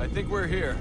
I think we're here.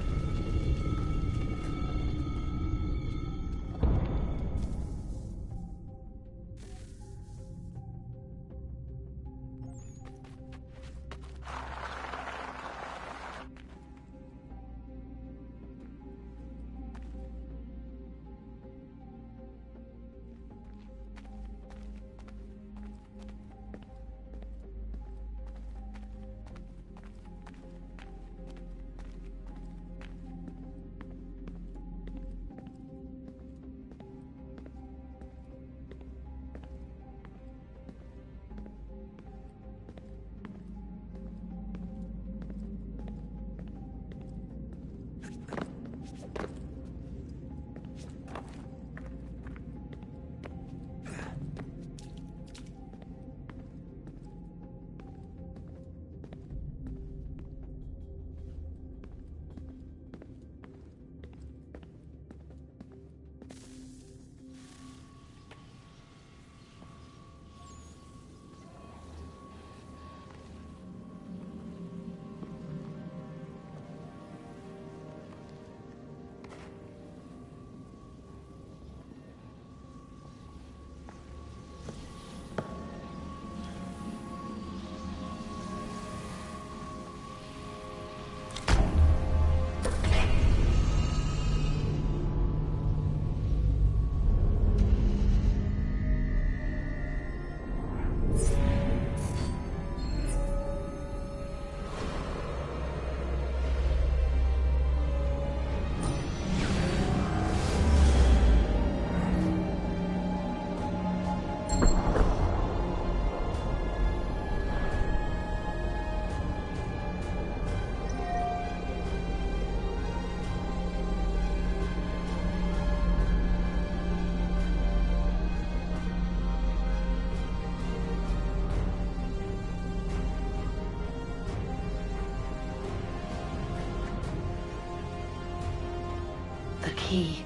The key.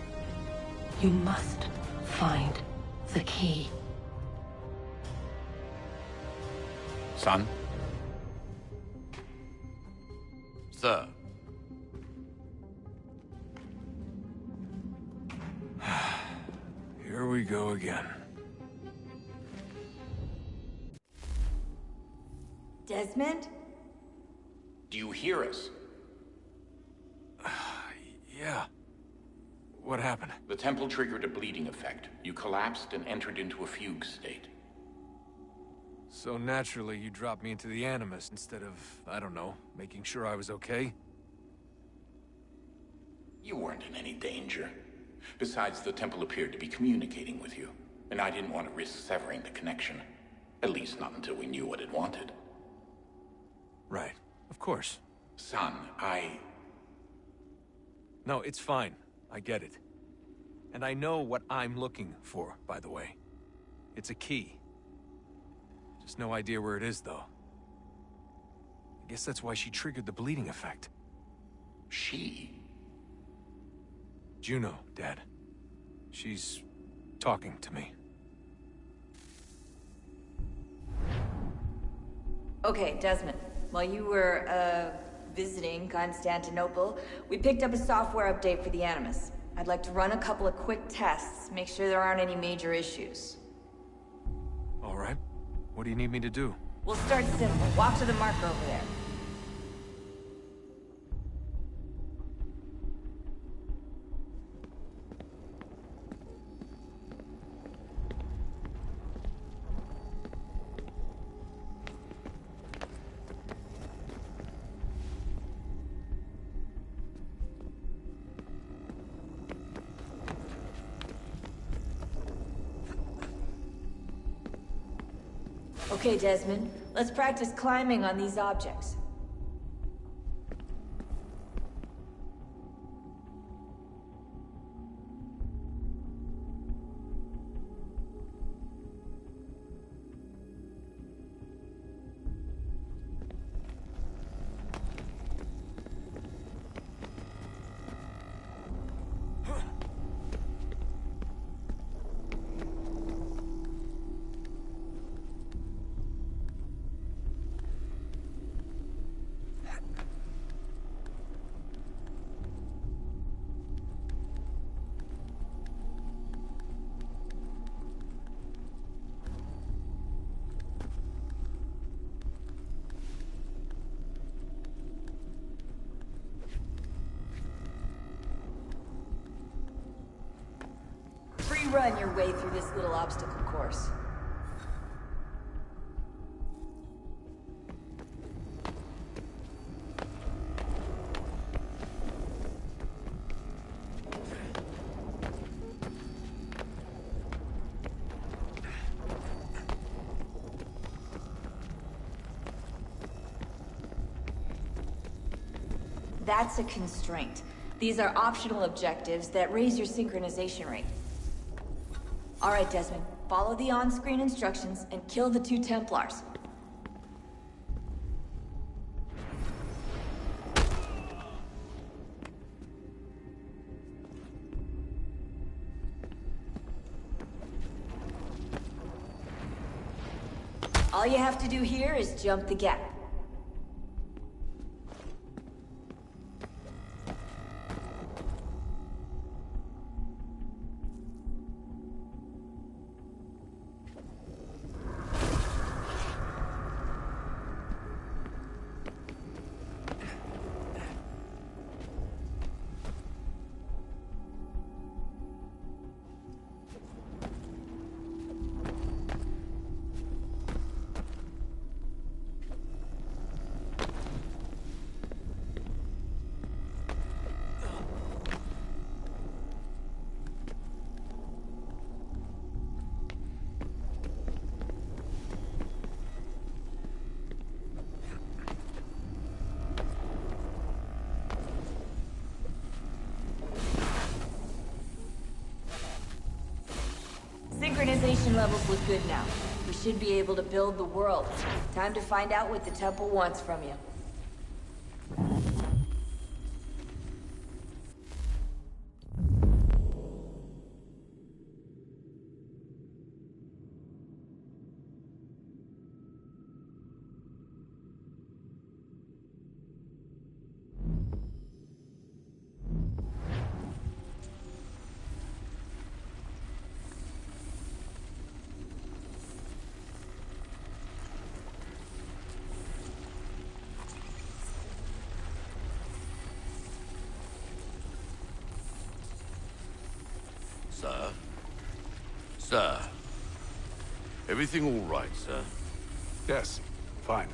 You must find the key. Son? Sir? Here we go again. Desmond? Do you hear us? Yeah. What happened? The temple triggered a bleeding effect. You collapsed and entered into a fugue state. So naturally, you dropped me into the Animus instead of, I don't know, making sure I was okay? You weren't in any danger. Besides, the temple appeared to be communicating with you, and I didn't want to risk severing the connection. At least not until we knew what it wanted. Right. Of course. Son, No, it's fine. I get it. And I know what I'm looking for, by the way. It's a key. Just no idea where it is, though. I guess that's why she triggered the bleeding effect. She? Juno, Dad. She's talking to me. Okay, Desmond. While you were, visiting Constantinople, we picked up a software update for the Animus. I'd like to run a couple of quick tests, make sure there aren't any major issues. All right. What do you need me to do? We'll start simple. Walk to the marker over there. Okay, Desmond. Let's practice climbing on these objects. run your way through this little obstacle course. That's a constraint. These are optional objectives that raise your synchronization rate. Alright, Desmond. Follow the on-screen instructions and kill the 2 Templars. All you have to do here is jump the gap. Synchronization levels look good now. We should be able to build the world. Time to find out what the temple wants from you. Sir? Sir? Everything all right, sir? Yes, fine.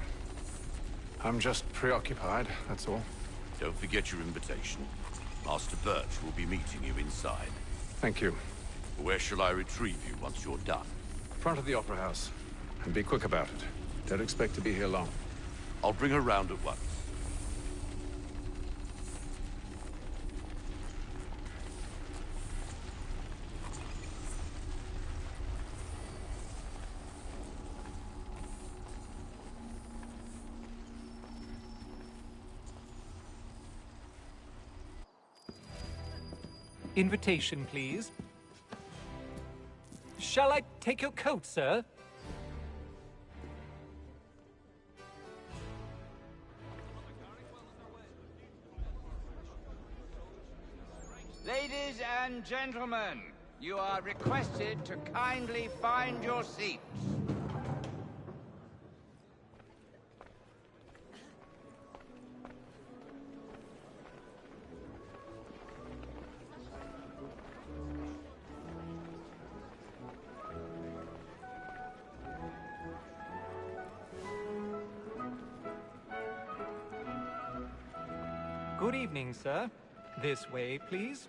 I'm just preoccupied, that's all. Don't forget your invitation. Master Birch will be meeting you inside. Thank you. Where shall I retrieve you once you're done? Front of the Opera House. And be quick about it. Don't expect to be here long. I'll bring her round at once. Invitation, please. Shall I take your coat, sir? Ladies and gentlemen, you are requested to kindly find your seats. Good evening, sir. This way, please.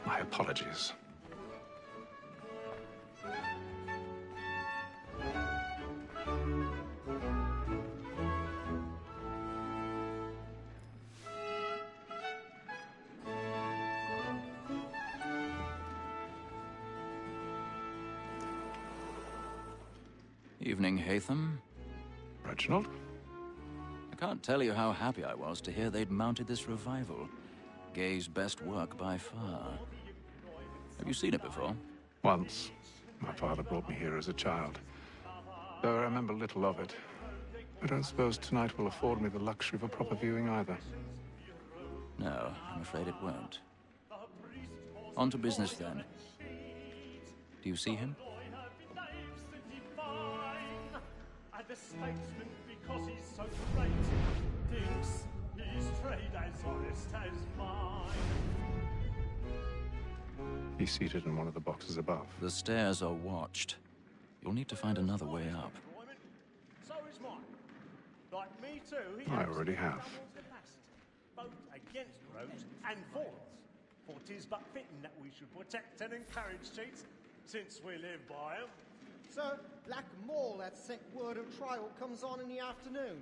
My apologies. Evening, Haytham. Reginald? I can't tell you how happy I was to hear they'd mounted this revival. Gay's best work by far. Have you seen it before? Once. My father brought me here as a child. Though I remember little of it. I don't suppose tonight will afford me the luxury of a proper viewing either. No, I'm afraid it won't. On to business, then. Do you see him? the statesman because he's so great. Thinks his trade as honest as mine. He's seated in one of the boxes above. The stairs are watched. You'll need to find another way up. So is mine. Like me too, he I already have. both against rogues and foils. For 'tis but fitting that we should protect and encourage cheats, since we live by 'em. Sir, Black Maul had sent word of trial comes on in the afternoon,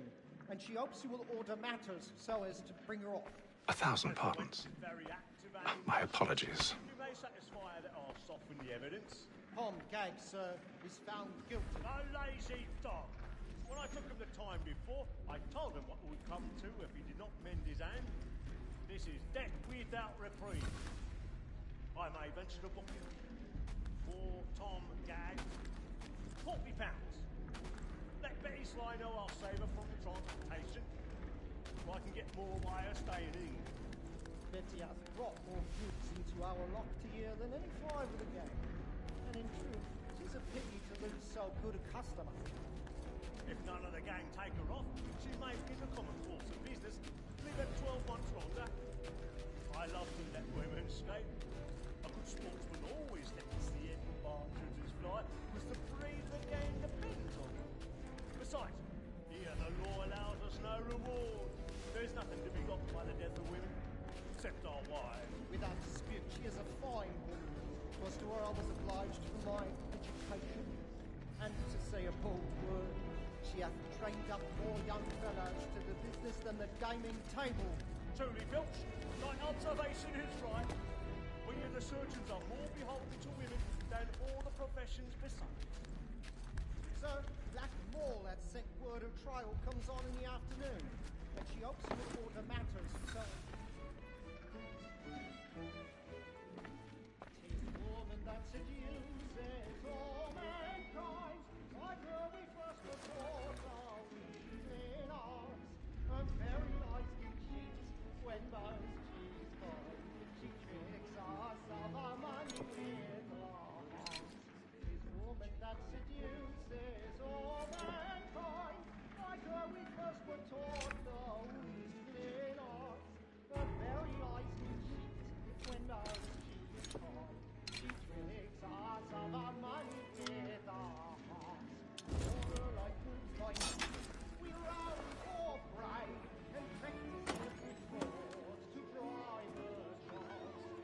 and she hopes you will order matters so as to bring her off. 1,000 pardons. My apologies. You may satisfy that I'll soften the evidence. Tom Gag, sir, is found guilty. A lazy dog. When I took him the time before, I told him what would come to if he did not mend his hand. This is death without reprieve. I may venture to book him. For Tom Gag, £40. Let Betty Sly know I'll save her from transportation. If I can get more by her staying in. Betty has brought more goods into our locked year than any five of the gang. And in truth, 'tis a pity to lose so good a customer. If none of the gang take her off, she may in the common course of business leave her 12 months longer. I love to let women skate. A good sportsman always lets the end partridges fly, because the breed of the game depends on them. Besides, here the law allows us no reward. There's nothing to be got by the death of women, except our wives. Without dispute, she is a fine woman. 'Twas to her I was obliged for my education. And to say a bold word, she hath trained up more young fellows to the business than the gaming table. Truly, Filch, thy observation is right. We and the surgeons are more beholden to women than all the professions besides. Sir, Black Maul had sent word of trial comes on in the afternoon, and she hopes you will order matters so... 'Tis woman that seduces all mankind, like her we first were taught our weakling arms. Her very eyes do cheat when most she's fine. She tricks us of our money with her heart. 'Tis woman that seduces all mankind, like her we first were taught the weakling arms. Her very eyes do cheat when most she's fine. She tricks us of our money with her heart. For her like moves like we round for pride and practice with frauds to drive her charms.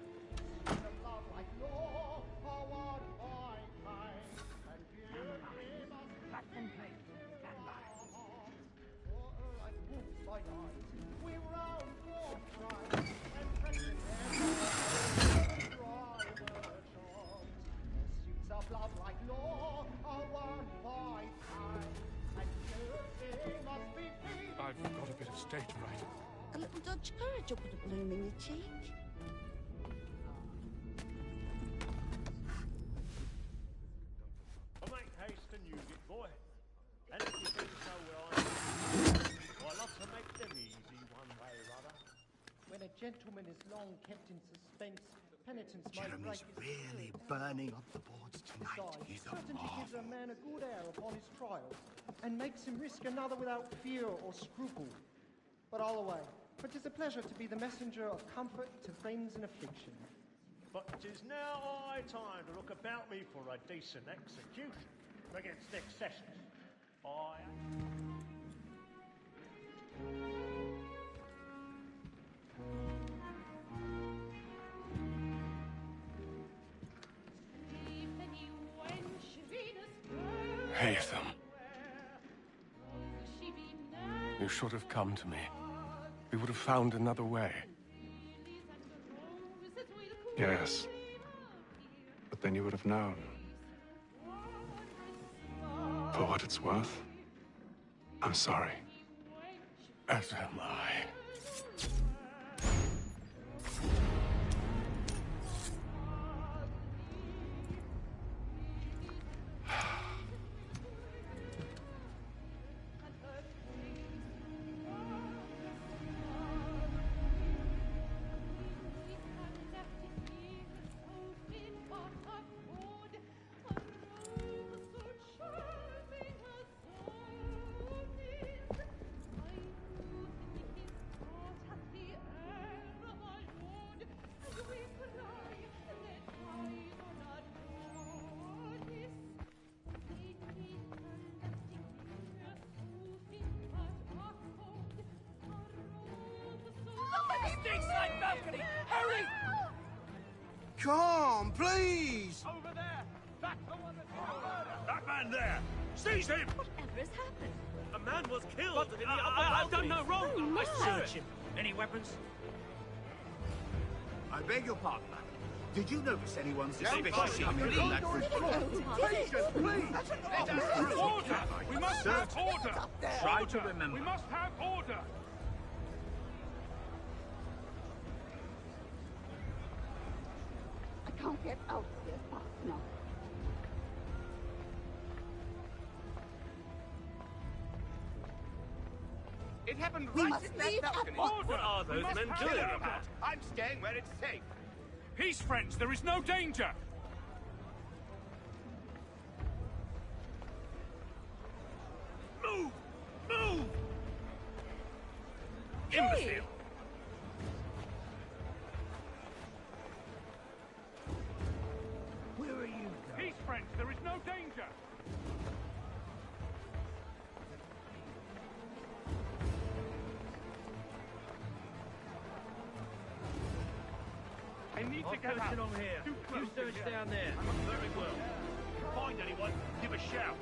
She's a love like law, a one by kind, and beauty must be stand by. For her like moves like eyes, we round for pride and practice to drive her charms. Pursuits of love like law, a one by kind, and beauty must be I've got a bit of stage fright. A little dodge courage will put a bloom in your cheek. But make haste and use it, boy. And if you think so, I love to make them easy one way or other. When a gentleman is long kept in suspense, penitence might Jeremy's break his really spirit. burning up the boards tonight. Besides, He's a certainty gives a marvel. man a good air upon his trial, and makes him risk another without fear or scruple. But all away, for 'tis a pleasure to be the messenger of comfort to friends in affliction. But 'tis now high time to look about me for a decent execution against excesses. Haytham. You should have come to me. We would have found another way. Yes. But then you would have known. For what it's worth, I'm sorry. As am I. Stink slide balcony! Hurry! Come, please! Over there! That's the one that man there! Seize him! Whatever has happened? A man was killed But in the I've done no wrong. Oh, I no. search him. Any weapons? I beg your pardon, madam. Did you notice anyone suspicious Bossy, coming please. from that room? Let us have order! We must have order! Try to remember. We must have order! I can't get out of here fast enough. It happened We right must in that leave at balcony. once. What are those men doing? I'm staying where it's safe. Peace, friends! There is no danger! Move! Move! Imbecile! Where are you going? Peace, friends! There is no danger! I need to get out. Along here. Too close You to search get down there. Very well. Find anyone, give a shout.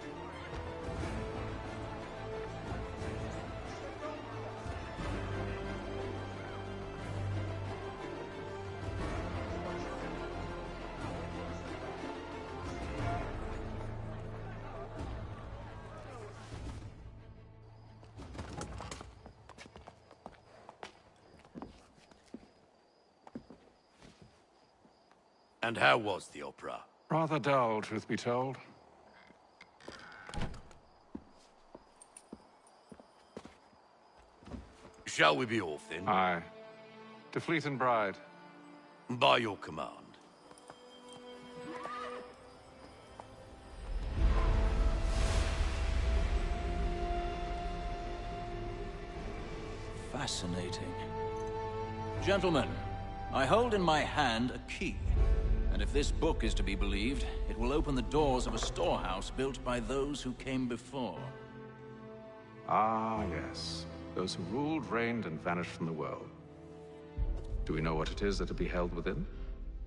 And how was the opera? Rather dull, truth be told. Shall we be off then? Aye. To Fleet and Bride. By your command. Fascinating. Gentlemen, I hold in my hand a key. And if this book is to be believed, it will open the doors of a storehouse built by those who came before. Ah, yes. Those who ruled, reigned, and vanished from the world. Do we know what it is that will be held within?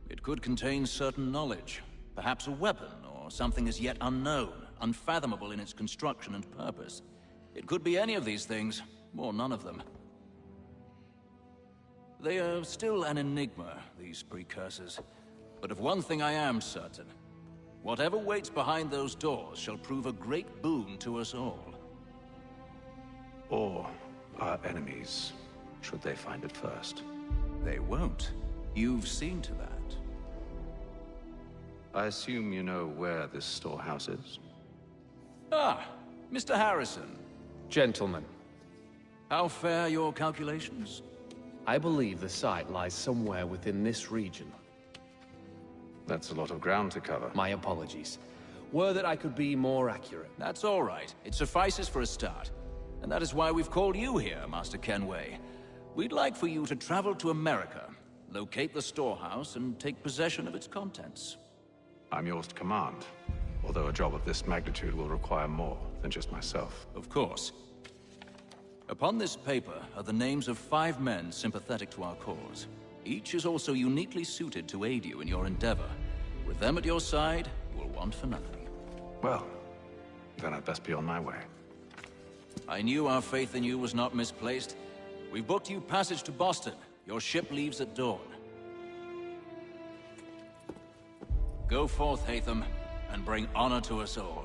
It could contain certain knowledge. Perhaps a weapon, or something as yet unknown, unfathomable in its construction and purpose. It could be any of these things, or none of them. They are still an enigma, these precursors. But of one thing I am certain. Whatever waits behind those doors shall prove a great boon to us all. Or our enemies, should they find it first. They won't. You've seen to that. I assume you know where this storehouse is? Ah, Mr. Harrison. Gentlemen, How fare your calculations? I believe the site lies somewhere within this region. That's a lot of ground to cover. My apologies. Were that I could be more accurate. That's all right. It suffices for a start. And that is why we've called you here, Master Kenway. We'd like for you to travel to America, locate the storehouse, and take possession of its contents. I'm yours to command, although a job of this magnitude will require more than just myself. Of course. Upon this paper are the names of 5 men sympathetic to our cause. Each is also uniquely suited to aid you in your endeavor. With them at your side, you will want for nothing. Well, then I'd best be on my way. I knew our faith in you was not misplaced. We've booked you passage to Boston. Your ship leaves at dawn. Go forth, Hatham, and bring honor to us all.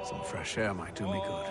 Some fresh air might do me good.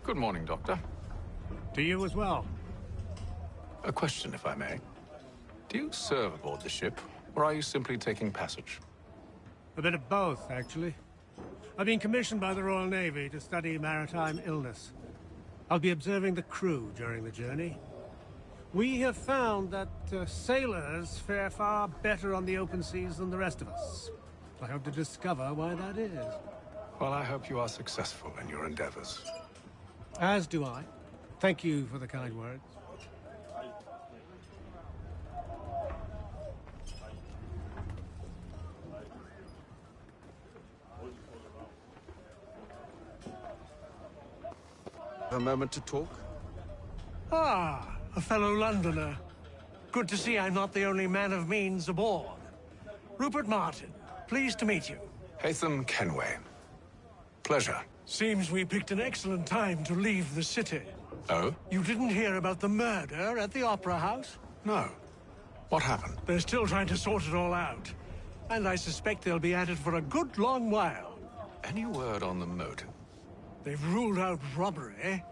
Good morning, Doctor. To you as well. A question, if I may. Do you serve aboard the ship, or are you simply taking passage? A bit of both, actually. I've been commissioned by the Royal Navy to study maritime illness. I'll be observing the crew during the journey. We have found that sailors fare far better on the open seas than the rest of us. I hope to discover why that is. Well, I hope you are successful in your endeavors. As do I. Thank you for the kind words. A moment to talk? Ah, a fellow Londoner. Good to see I'm not the only man of means aboard. Rupert Martin, pleased to meet you. Haytham Kenway. Pleasure. Seems we picked an excellent time to leave the city. Oh? You didn't hear about the murder at the Opera House? No. What happened? They're still trying to sort it all out. And I suspect they'll be at it for a good long while. Any word on the motive? They've ruled out robbery,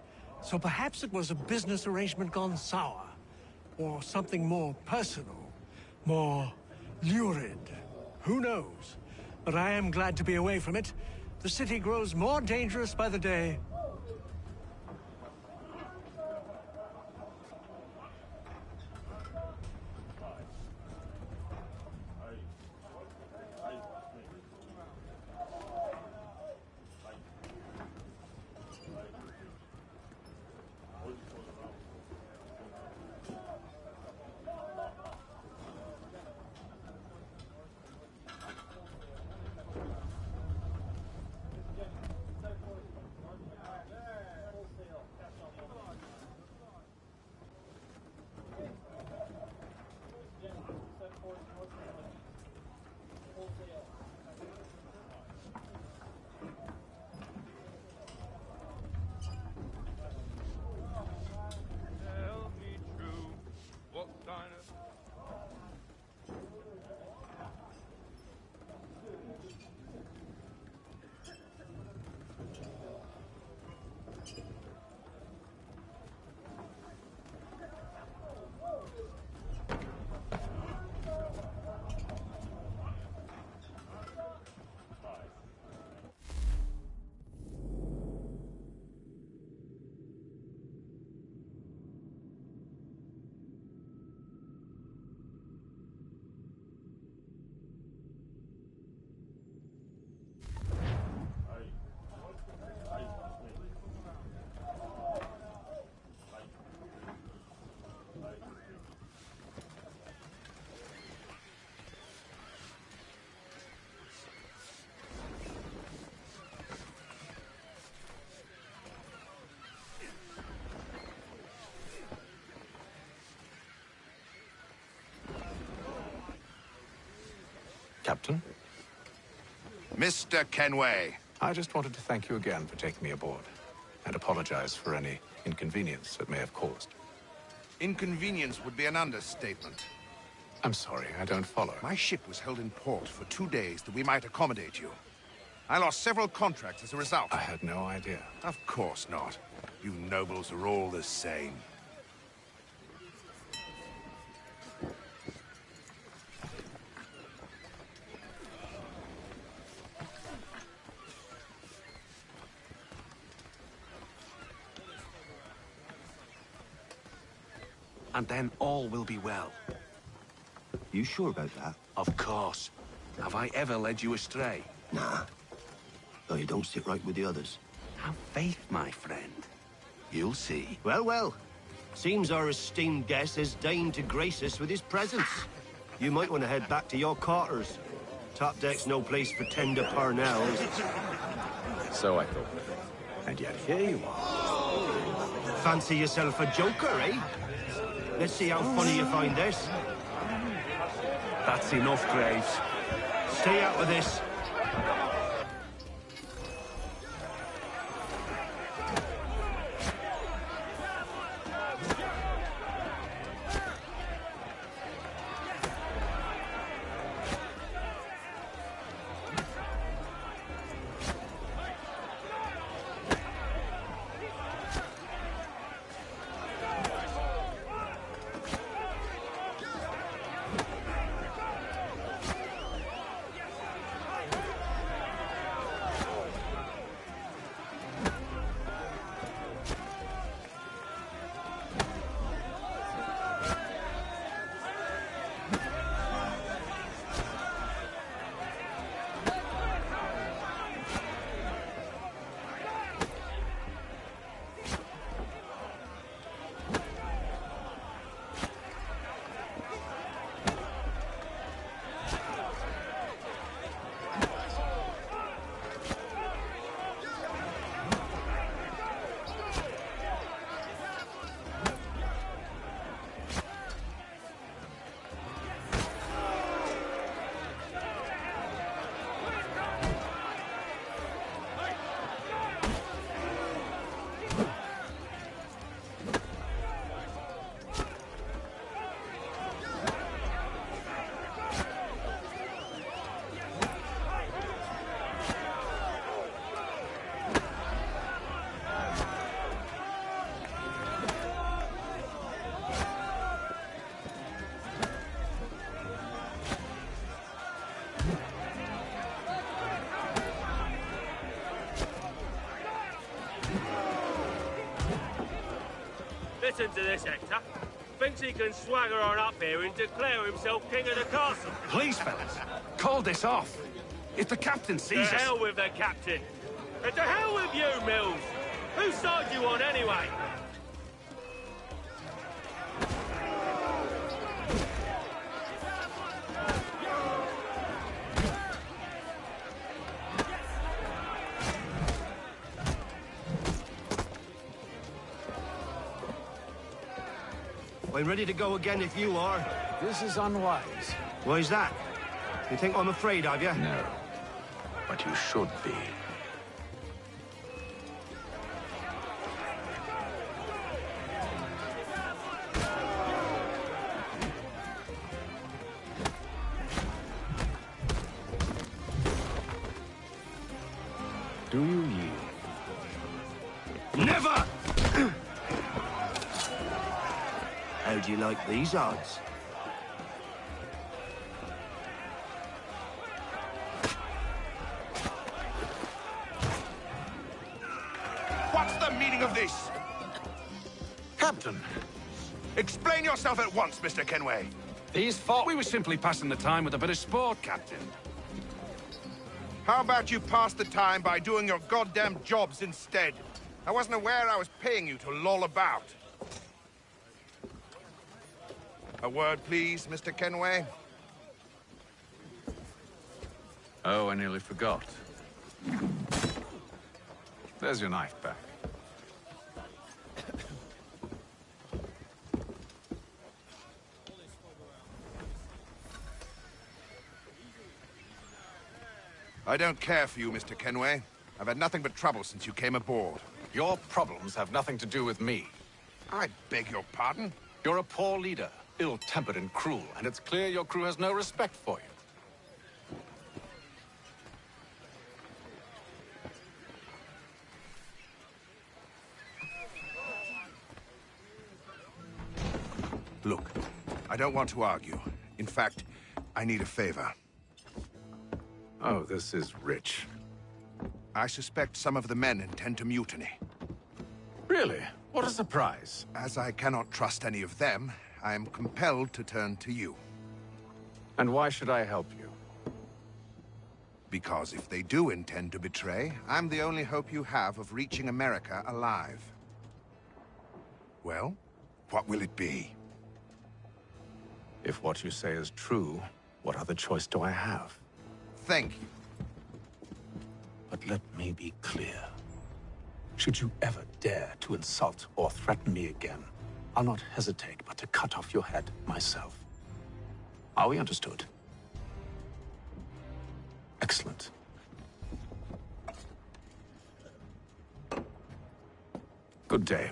so perhaps it was a business arrangement gone sour. Or something more personal, more lurid. Who knows? But I am glad to be away from it. The city grows more dangerous by the day. Captain? Mr. Kenway. I just wanted to thank you again for taking me aboard, and apologize for any inconvenience it may have caused. Inconvenience would be an understatement. I'm sorry, I don't follow. My ship was held in port for 2 days that we might accommodate you. I lost several contracts as a result. I had no idea. Of course not. You nobles are all the same. and then all will be well. You sure about that? Of course. Have I ever led you astray? Nah. Though you don't sit right with the others. Have faith, my friend. You'll see. Well, well. Seems our esteemed guest has deigned to grace us with his presence. You might want to head back to your quarters. Top deck's no place for tender parnells. So I thought. And yet here you are. Fancy yourself a joker, eh? Let's see how funny you find this. That's enough, Graves. Stay out of this. Listen to this, Hector. Thinks he can swagger on up here and declare himself king of the castle. Please, fellas, call this off. If the captain sees To us... hell with the captain. And to hell with you, Mills. Whose side you on, anyway? I'm ready to go again if you are. This is unwise. Why's that? You think I'm afraid of you? No. But you should be. Do you yield? Never! How do you like these odds? What's the meaning of this? Captain! Explain yourself at once, Mr. Kenway. These thought we were simply passing the time with a bit of sport, Captain. How about you pass the time by doing your goddamn jobs instead? I wasn't aware I was paying you to loll about. A word, please, Mr. Kenway. Oh, I nearly forgot. There's your knife back. I don't care for you, Mr. Kenway. I've had nothing but trouble since you came aboard. Your problems have nothing to do with me. I beg your pardon? You're a poor leader, ill-tempered and cruel, and it's clear your crew has no respect for you. Look, I don't want to argue. In fact, I need a favor. Oh, this is rich. I suspect some of the men intend to mutiny. Really? What a surprise. As I cannot trust any of them, I am compelled to turn to you. And why should I help you? Because if they do intend to betray, I'm the only hope you have of reaching America alive. Well, what will it be? If what you say is true, what other choice do I have? Thank you. But let me be clear. Should you ever dare to insult or threaten me again, I'll not hesitate but to cut off your head myself. Are we understood? Excellent. Good day.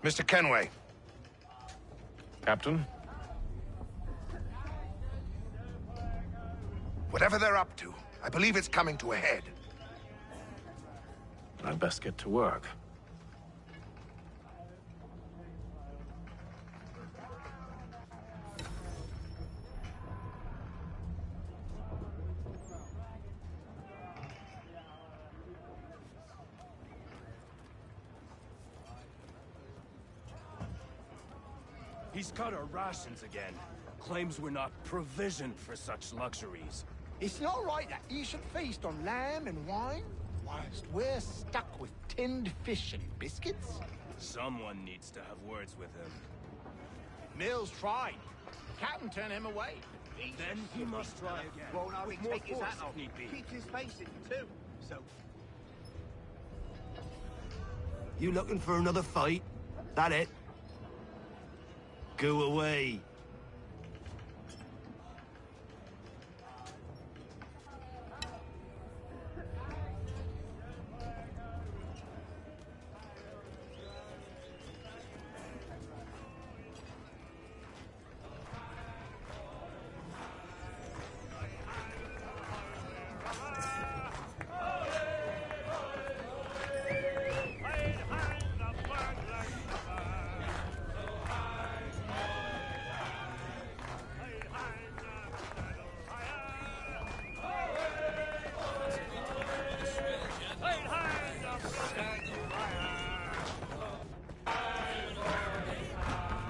Mr. Kenway. Captain? Whatever they're up to, I believe it's coming to a head. I'd best get to work. He's cut our rations again. Claims we're not provisioned for such luxuries. It's not right that you should feast on lamb and wine, whilst we're stuck with tinned fish and biscuits. Someone needs to have words with him. Mills tried. Captain turned him away. Then he must try again. Won't I With take his more hat force, off? if need be. Keeps his face in too. So You looking for another fight? That it? Go away.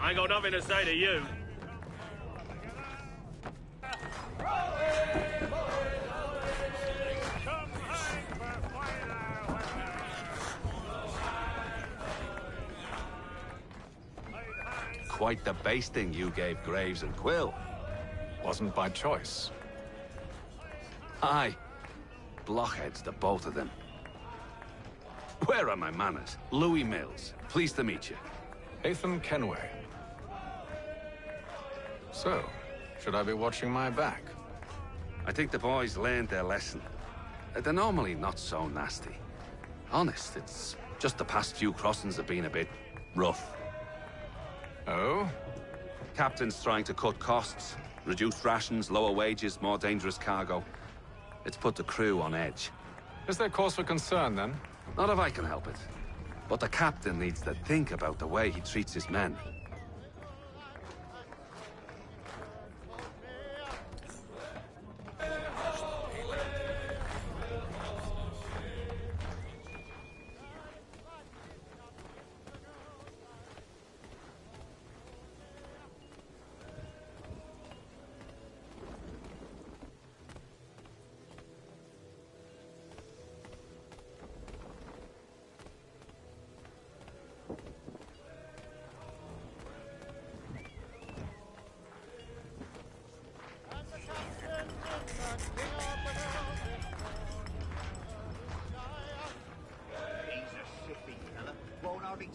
I ain't got nothing to say to you. Quite the basting you gave Graves and Quill. Wasn't by choice. Aye. Blockheads, the both of them. Where are my manners? Louis Mills. Pleased to meet you. Ethan Kenway. So, should I be watching my back? I think the boys learned their lesson. They're normally not so nasty. Honest, it's just the past few crossings have been a bit rough. Oh? Captain's trying to cut costs. Reduced rations, lower wages, more dangerous cargo. It's put the crew on edge. Is there cause for concern, then? Not if I can help it. But the captain needs to think about the way he treats his men.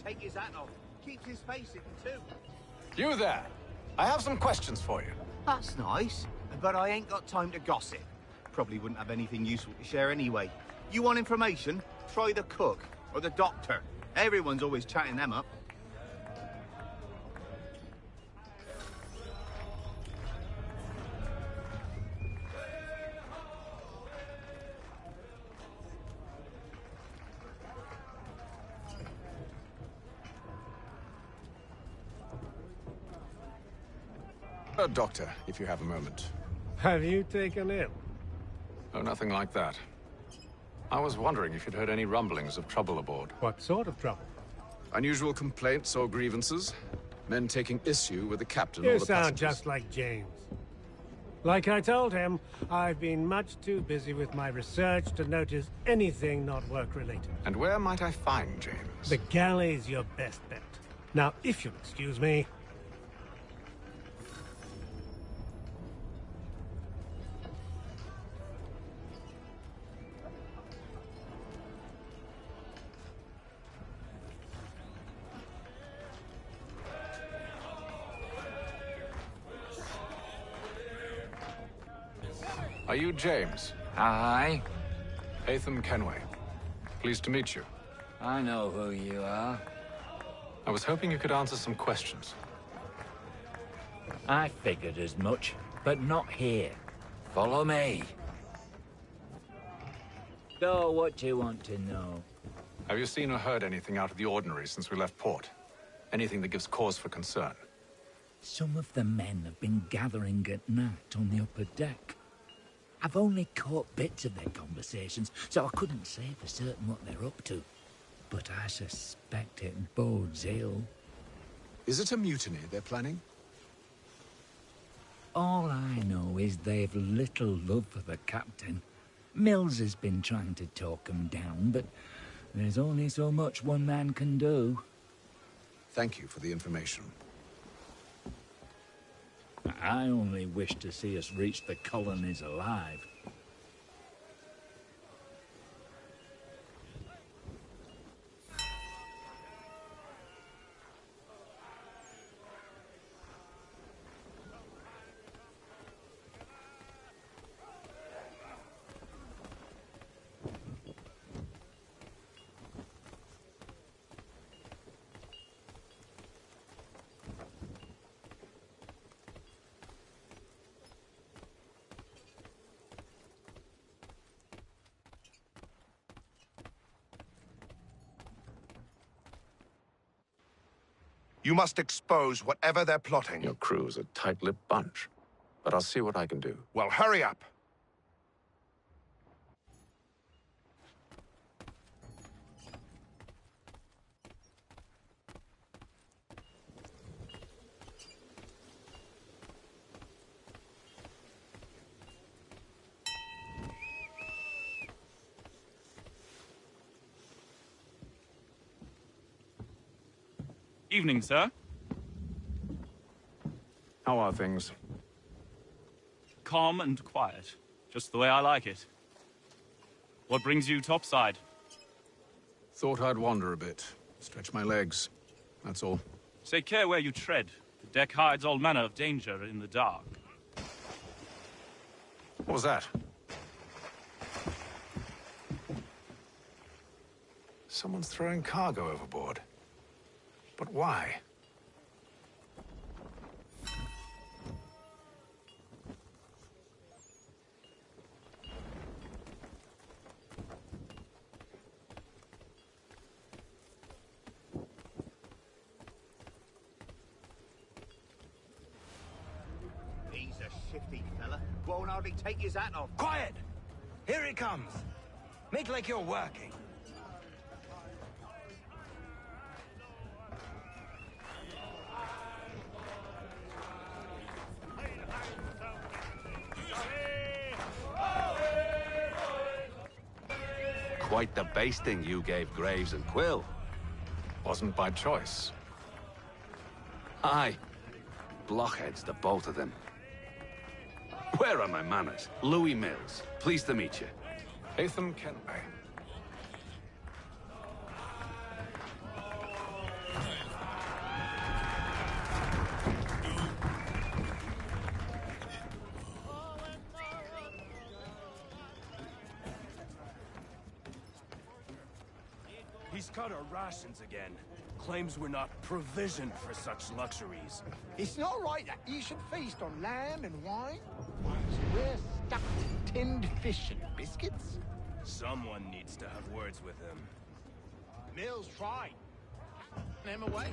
take his hat off. Keeps his face hidden too. You there! I have some questions for you. That's nice, but I ain't got time to gossip. Probably wouldn't have anything useful to share anyway. You want information? Try the cook or the doctor. Everyone's always chatting them up. Doctor, if you have a moment. Have you taken ill? Oh, nothing like that. I was wondering if you'd heard any rumblings of trouble aboard. What sort of trouble? Unusual complaints or grievances? Men taking issue with the captain You or the sound passengers? just like James. Like I told him, I've been much too busy with my research to notice anything not work-related. And where might I find James? The galley's your best bet. Now, if you'll excuse me... Are you James? Aye. Haytham Kenway. Pleased to meet you. I know who you are. I was hoping you could answer some questions. I figured as much, but not here. Follow me. So, what do you want to know? Have you seen or heard anything out of the ordinary since we left port? Anything that gives cause for concern? Some of the men have been gathering at night on the upper deck. I've only caught bits of their conversations, so I couldn't say for certain what they're up to. But I suspect it bodes ill. Is it a mutiny they're planning? All I know is they've little love for the captain. Mills has been trying to talk them down, but there's only so much one man can do. Thank you for the information. I only wish to see us reach the colonies alive. You must expose whatever they're plotting. Your crew's a tight-lipped bunch, but I'll see what I can do. Well, hurry up. Evening, sir. How are things? Calm and quiet. Just the way I like it. What brings you topside? Thought I'd wander a bit. Stretch my legs. That's all. Take care where you tread. The deck hides all manner of danger in the dark. What was that? Someone's throwing cargo overboard. But why? He's a shifty fella. Won't hardly take his hat off. Quiet! Here he comes. Make like you're working. Quite the basting you gave Graves and Quill. Wasn't by choice. Aye. Blockheads, the both of them. Where are my manners? Louis Mills. Pleased to meet you. Haytham Kenway. He's cut our rations again. Claims we're not provisioned for such luxuries. It's not right that you should feast on lamb and wine. We're stuffed with tinned fish and biscuits. Someone needs to have words with him. Mills tried. Him away.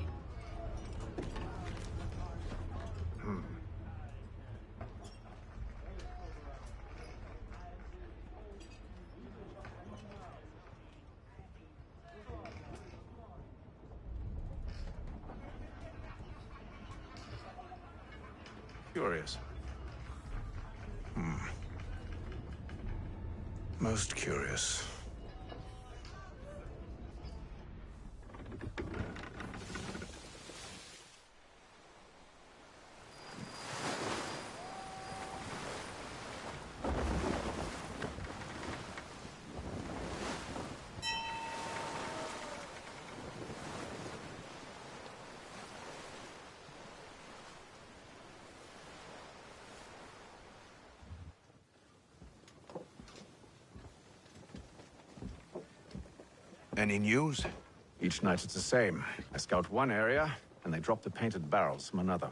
Curious. Most curious. Any news? Each night it's the same. I scout one area, and they drop the painted barrels from another.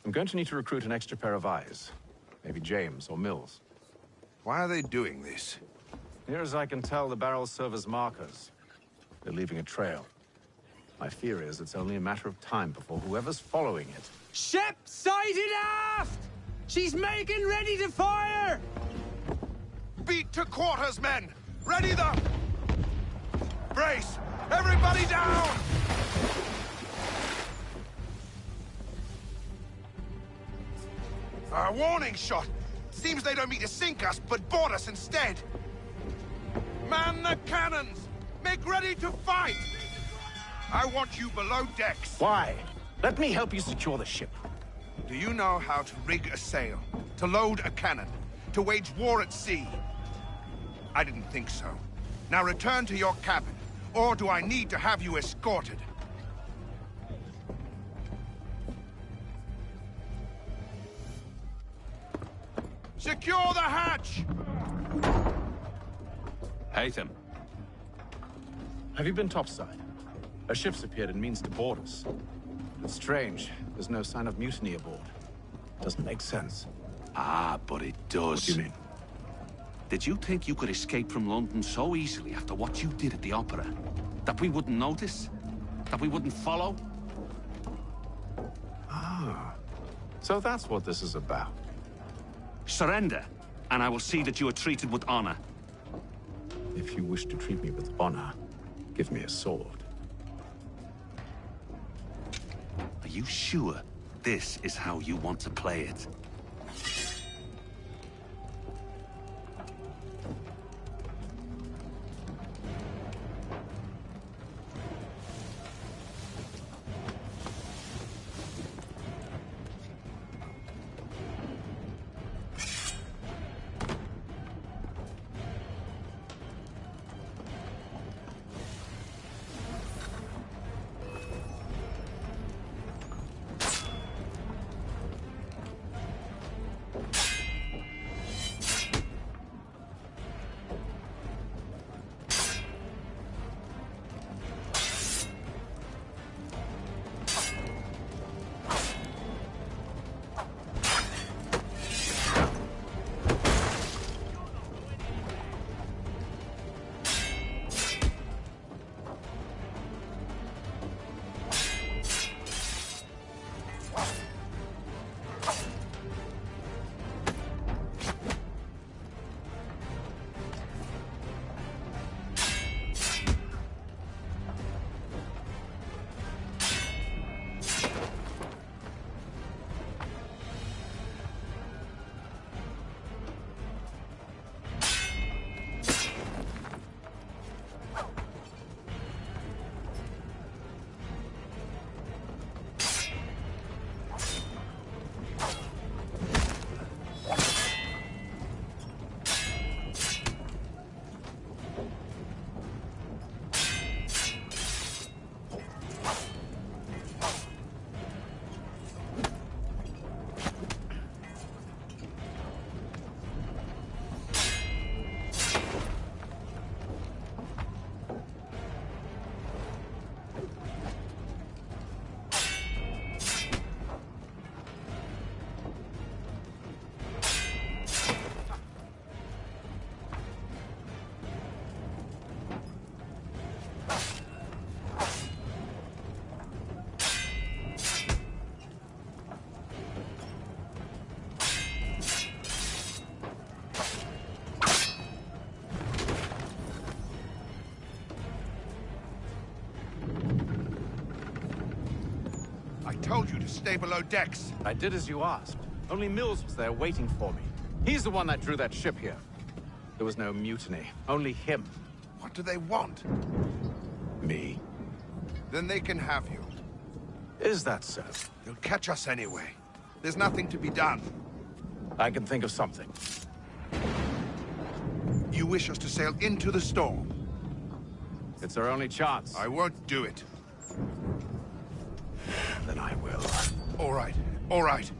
I'm going to need to recruit an extra pair of eyes. Maybe James or Mills. Why are they doing this? Near as I can tell, the barrels serve as markers. They're leaving a trail. My fear is it's only a matter of time before whoever's following it... Ship sighted aft! She's making ready to fire! Beat to quarters, men! Ready the... Brace! Everybody down! A warning shot! Seems they don't mean to sink us, but board us instead! Man the cannons! Make ready to fight! I want you below decks. Why? Let me help you secure the ship. Do you know how to rig a sail? To load a cannon? To wage war at sea? I didn't think so. Now return to your cabin. Or do I need to have you escorted? Secure the hatch! Haytham. Have you been topside? A ship's appeared and means to board us. It's strange. There's no sign of mutiny aboard. Doesn't make sense. Ah, but it does. What do you mean? Did you think you could escape from London so easily after what you did at the Opera? That we wouldn't notice? That we wouldn't follow? Ah. So that's what this is about. Surrender, and I will see that you are treated with honor. If you wish to treat me with honor, give me a sword. Are you sure this is how you want to play it? I told you to stay below decks. I did as you asked. Only Mills was there waiting for me. He's the one that drew that ship here. There was no mutiny, only him. What do they want? Me. Then they can have you. Is that so? They'll catch us anyway. There's nothing to be done. I can think of something. You wish us to sail into the storm? It's our only chance. I won't do it. Then I will. All right, all right.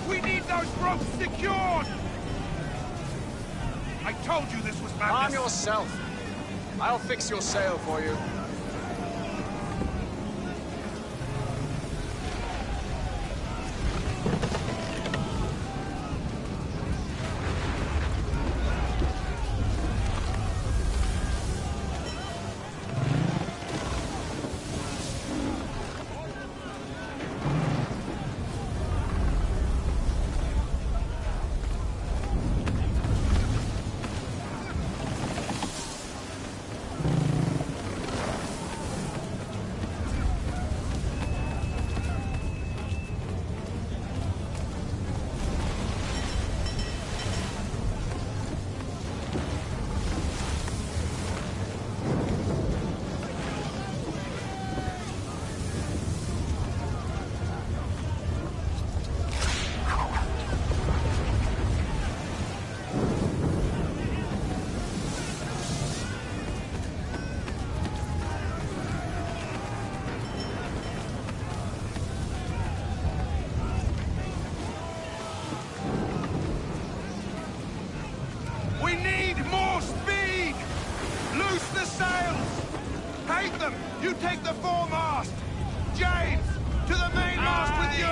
We need those ropes secured! I told you this was madness. Calm yourself. I'll fix your sail for you. We need more speed! Loose the sails! Haytham, you take the foremast! James, to the mainmast with you!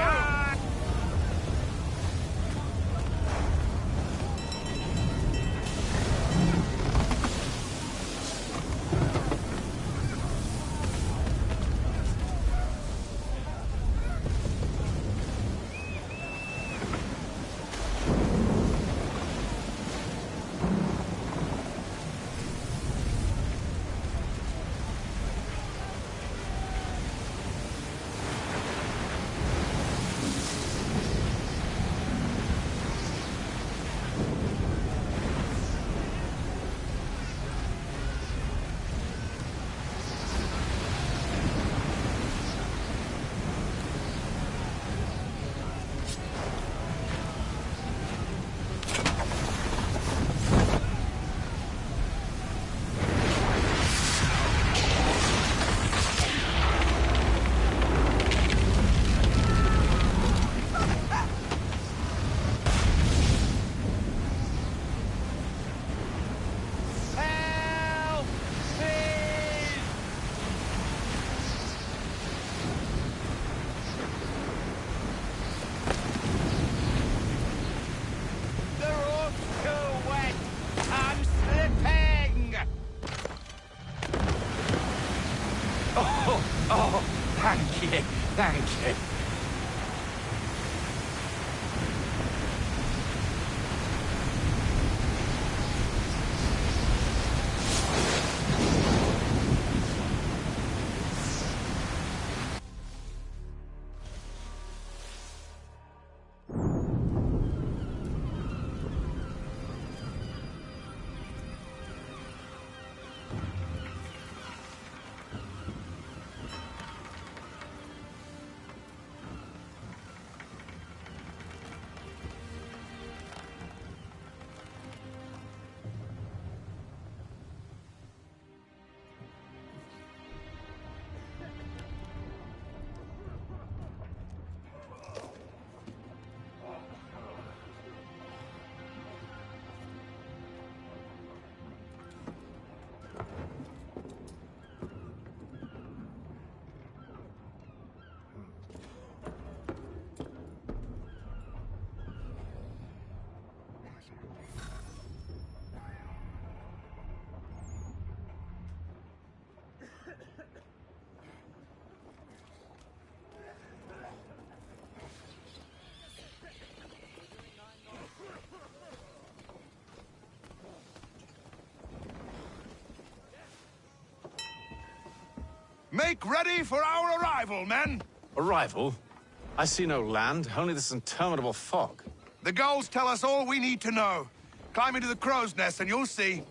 Oh, thank you. Thank you. Make ready for our arrival, men! Arrival? I see no land, only this interminable fog. The gulls tell us all we need to know. Climb into the crow's nest and you'll see.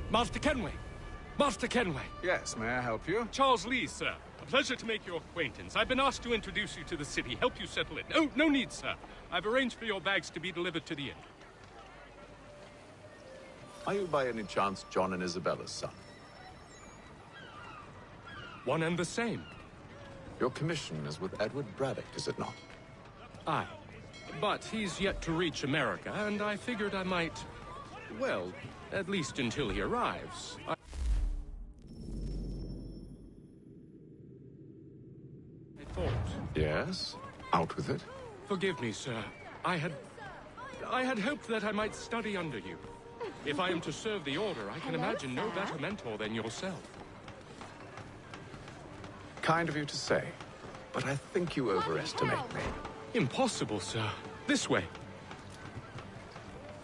Master Kenway! Master Kenway! Yes, may I help you? Charles Lee, sir. A pleasure to make your acquaintance. I've been asked to introduce you to the city, help you settle in. Oh, no need, sir. I've arranged for your bags to be delivered to the inn. Are you by any chance John and Isabella's son? One and the same. Your commission is with Edward Braddock, is it not? Aye. But he's yet to reach America, and I figured I might... well, at least until he arrives. I thought... Yes? Out with it. Forgive me, sir. I had hoped that I might study under you. If I am to serve the Order, I can imagine no better mentor than yourself. Kind of you to say, but I think you overestimate me. Impossible, sir. This way.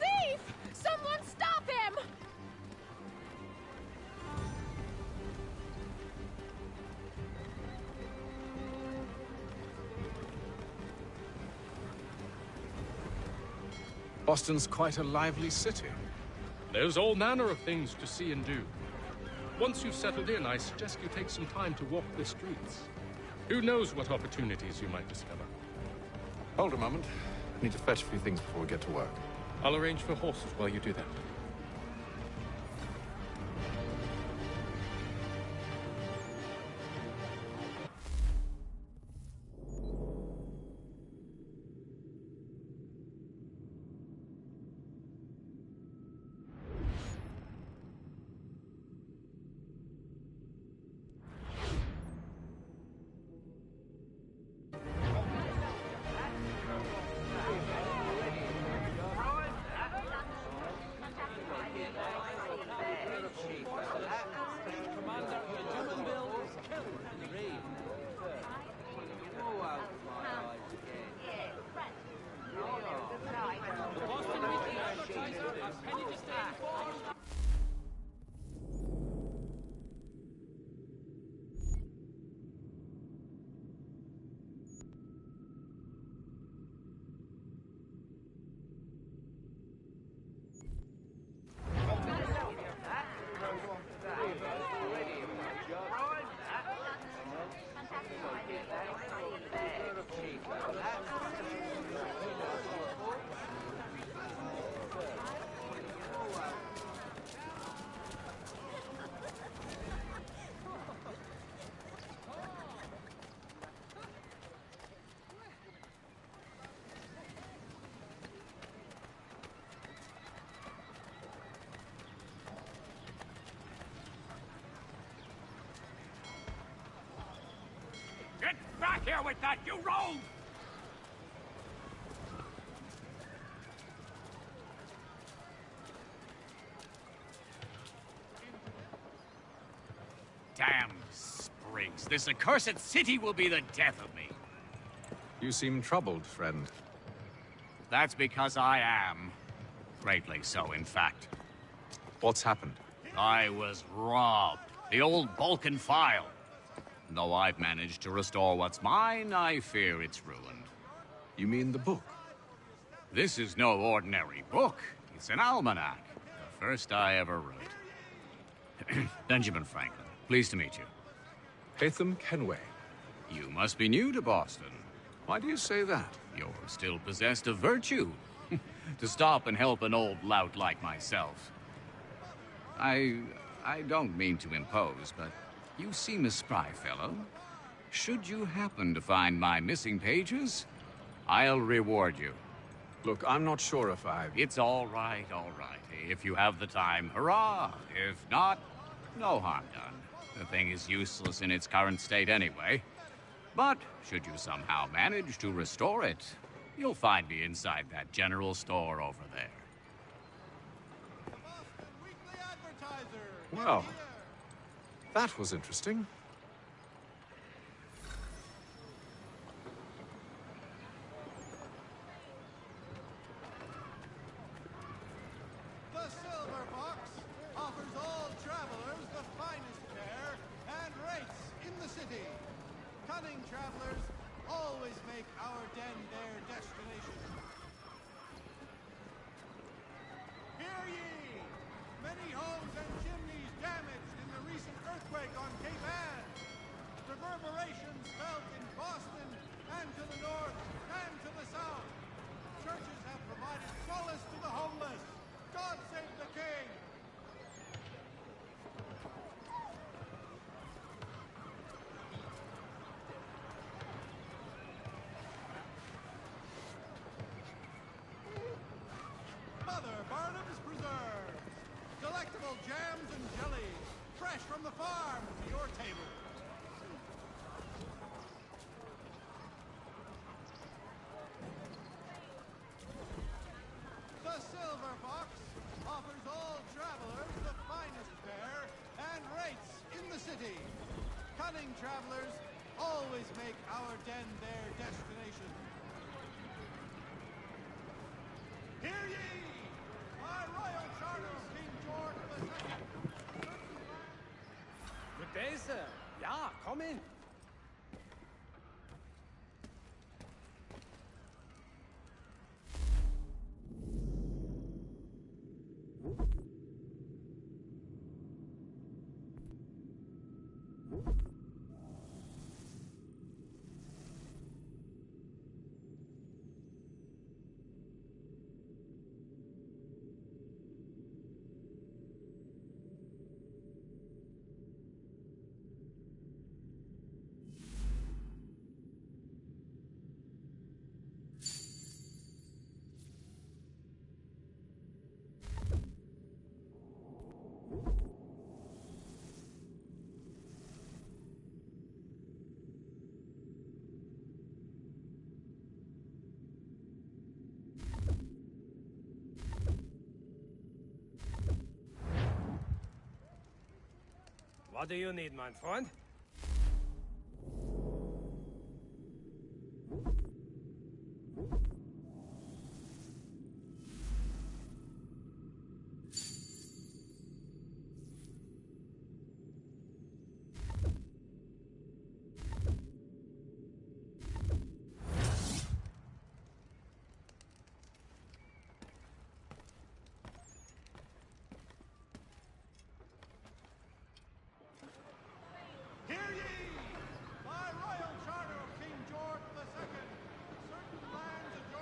Thief! Someone stop him! Boston's quite a lively city. There's all manner of things to see and do. Once you've settled in, I suggest you take some time to walk the streets. Who knows what opportunities you might discover. Hold a moment. I need to fetch a few things before we get to work. I'll arrange for horses while you do that. her with that, you rogue! Damn sprigs. This accursed city will be the death of me. You seem troubled, friend. That's because I am. Greatly so, in fact. What's happened? I was robbed. The old Vulcan file. Though I've managed to restore what's mine, I fear it's ruined. You mean the book? This is no ordinary book. It's an almanac. The first I ever wrote. Benjamin Franklin, pleased to meet you. Haytham Kenway. You must be new to Boston. Why do you say that? You're still possessed of virtue. To stop and help an old lout like myself. I don't mean to impose, but you seem a spry fellow. Should you happen to find my missing pages, I'll reward you. Look, I'm not sure if I've... It's all right, all right. If you have the time, hurrah! If not, no harm done. The thing is useless in its current state anyway. But should you somehow manage to restore it, you'll find me inside that general store over there. Well, that was interesting. The Silver Fox offers all travelers the finest fare and rates in the city. Cunning travelers always make our den their destination. Hear ye! Many homes and chimneys damaged in the recent earthquake on Cape Ann. Reverberations felt in Boston and to the north and to the south. Churches have provided solace to the homeless. God save the king! Mother Barnum's Preserves. Delectable jams and jellies, fresh from the farm to your table. The Silver Fox offers all travelers the finest fare and rates in the city. Cunning travelers always make our den their destination. Hear ye! By royal charter of King George II. Good day, sir. Yeah, come in. What do you need, my friend? Hear ye! By royal charter of King George II, certain lands adjoining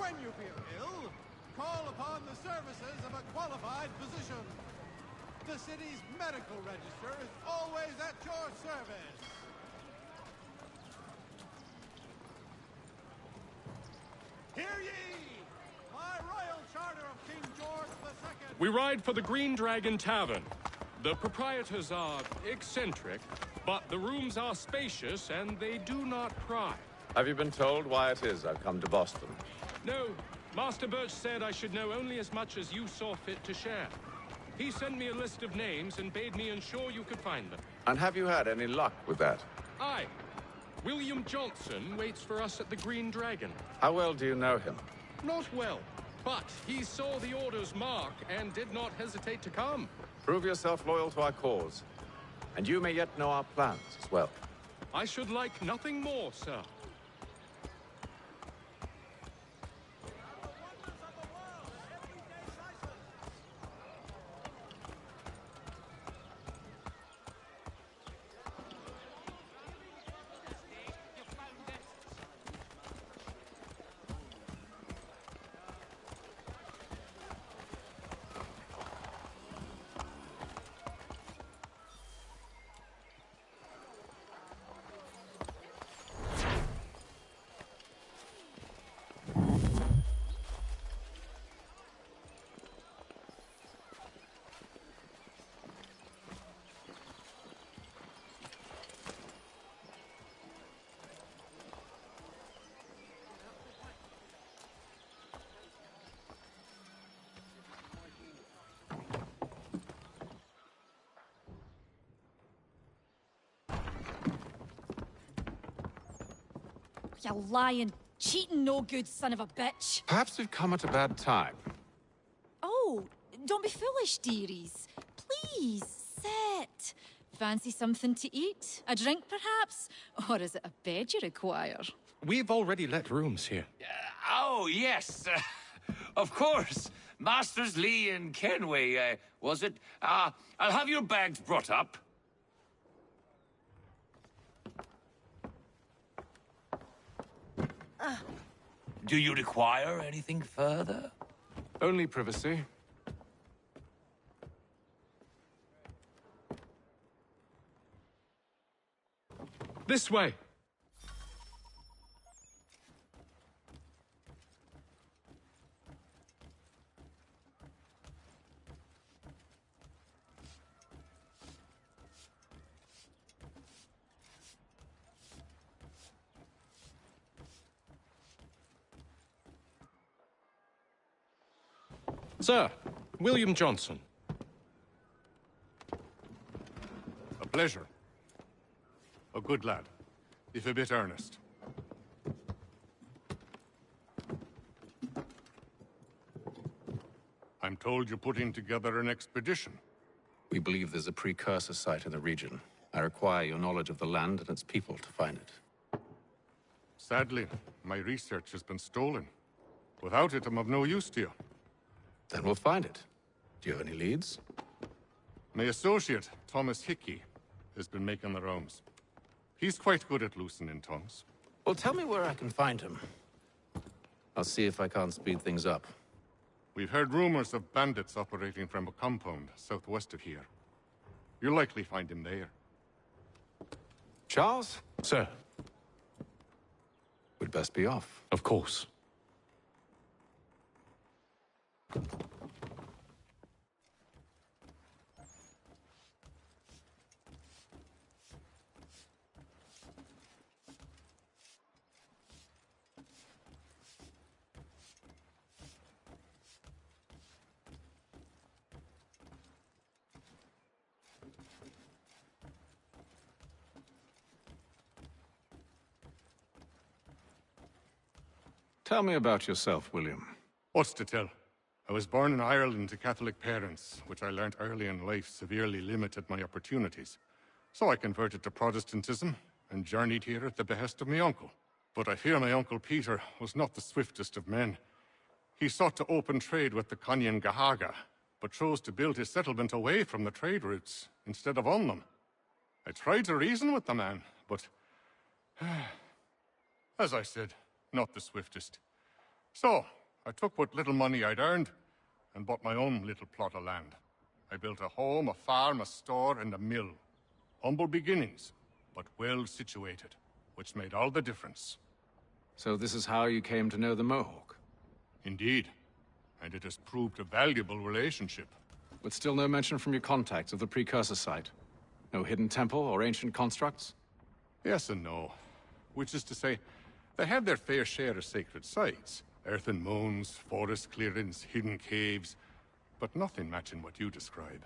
When you feel ill, call upon the services of a qualified physician. The city's medical register is always at your service. Hear ye! My royal charter of King George II. We ride for the Green Dragon Tavern. The proprietors are eccentric, but the rooms are spacious and they do not pry. Have you been told why it is I've come to Boston? No, Master Birch said I should know only as much as you saw fit to share. He sent me a list of names and bade me ensure you could find them. And have you had any luck with that? Aye. William Johnson waits for us at the Green Dragon. How well do you know him? Not well, but he saw the order's mark and did not hesitate to come. Prove yourself loyal to our cause, and you may yet know our plans as well. I should like nothing more, sir. You lying, cheating, no good son of a bitch. Perhaps we've come at a bad time. Oh, don't be foolish, dearies. Please, sit. Fancy something to eat? A drink, perhaps? Or is it a bed you require? We've already let rooms here. Oh, yes. Of course. Masters Lee and Kenway, was it? I'll have your bags brought up. Do you require anything further? Only privacy. This way. Sir, William Johnson. A pleasure. A good lad, if a bit earnest. I'm told you're putting together an expedition. We believe there's a precursor site in the region. I require your knowledge of the land and its people to find it. Sadly, my research has been stolen. Without it, I'm of no use to you. Then we'll find it. Do you have any leads? My associate, Thomas Hickey, has been making the rounds. He's quite good at loosening tongues. Well, tell me where I can find him. I'll see if I can't speed things up. We've heard rumors of bandits operating from a compound southwest of here. You'll likely find him there. Charles? Sir. We'd best be off. Of course. Tell me about yourself, William. What's to tell? I was born in Ireland to Catholic parents, which I learnt early in life severely limited my opportunities. So I converted to Protestantism and journeyed here at the behest of my uncle. But I fear my uncle Peter was not the swiftest of men. He sought to open trade with the Conyan Gahaga, but chose to build his settlement away from the trade routes instead of on them. I tried to reason with the man, but as I said, not the swiftest. So, I took what little money I'd earned and bought my own little plot of land. I built a home, a farm, a store, and a mill. Humble beginnings, but well situated, which made all the difference. So this is how you came to know the Mohawk? Indeed. And it has proved a valuable relationship. But still no mention from your contacts of the precursor site? No hidden temple or ancient constructs? Yes and no. Which is to say, they have their fair share of sacred sites. Earthen moons, forest clearings, hidden caves. But nothing matching what you describe.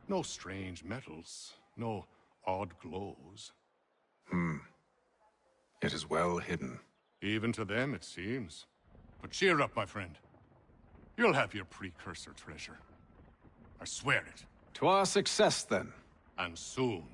No strange metals, no odd glows. It is well hidden. Even to them, it seems. But cheer up, my friend. You'll have your precursor treasure. I swear it. To our success, then. And soon.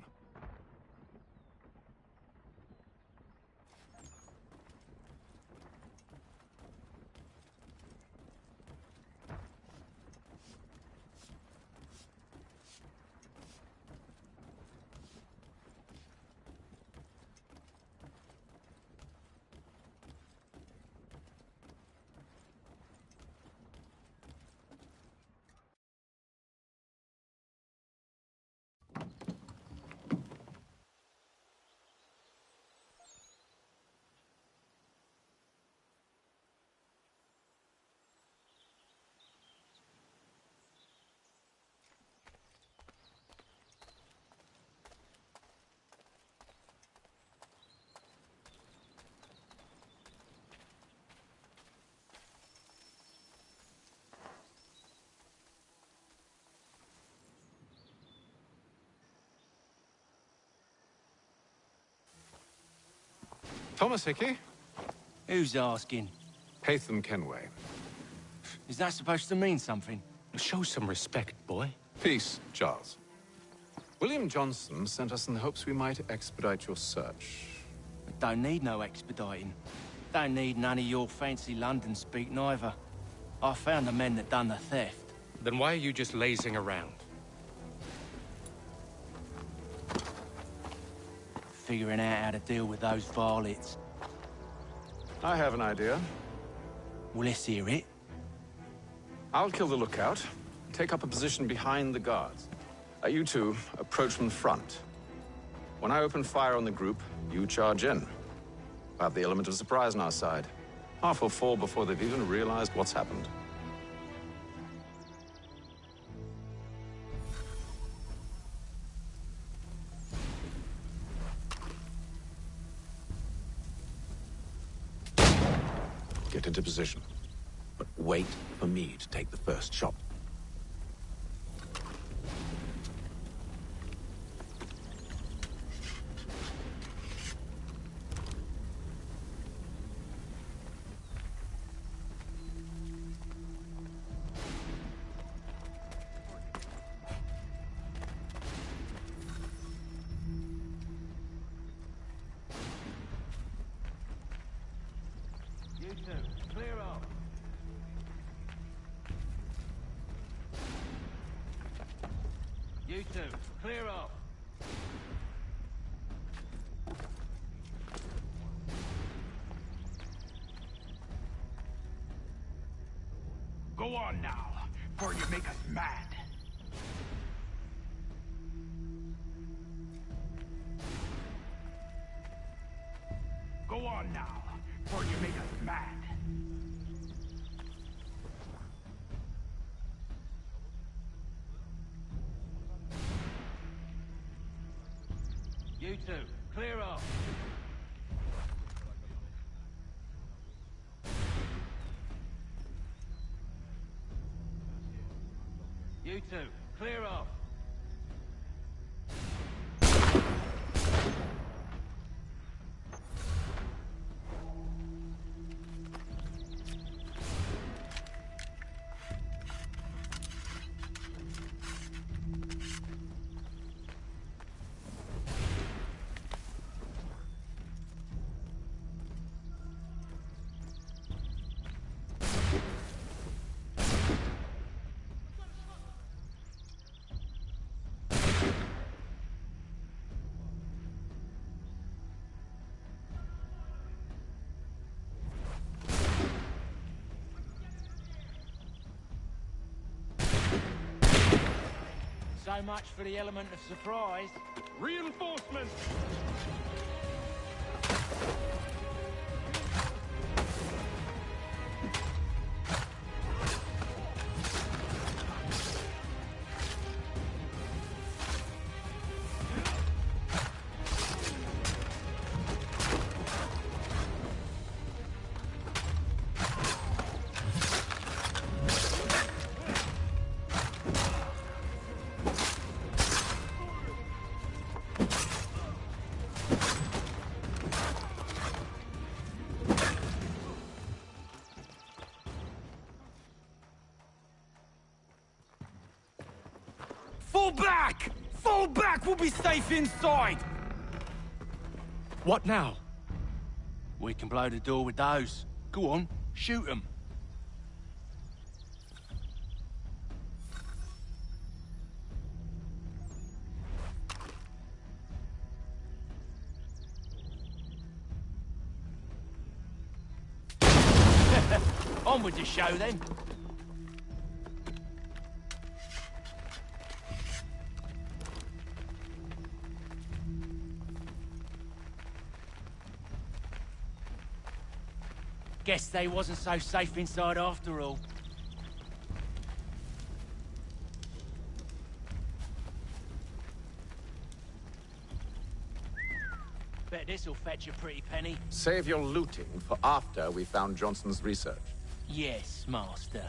Thomas Hickey? Who's asking? Haytham Kenway. Is that supposed to mean something? Show some respect, boy. Peace, Charles. William Johnson sent us in the hopes we might expedite your search. Don't need no expediting. Don't need none of your fancy London speak neither. I found the men that done the theft. Then why are you just lazing around? Figuring out how to deal with those varlets. I have an idea. Well, let's hear it. I'll kill the lookout, take up a position behind the guards. You two approach from the front. When I open fire on the group, you charge in. I have the element of surprise on our side. Half will fall before they've even realized what's happened. Get into position. But wait for me to take the first shot. You two, clear off. You two, clear off. Go on now, before you make us mad. Go on now, before you make us mad. You two, clear off. You two, clear off. So much for the element of surprise. Reinforcements! Fall back! Fall back! We'll be safe inside! What now? We can blow the door with those. Go on, shoot them. On with the show then. Guess they wasn't so safe inside after all. Bet this'll fetch a pretty penny. Save your looting for after we found Johnson's research. Yes, master.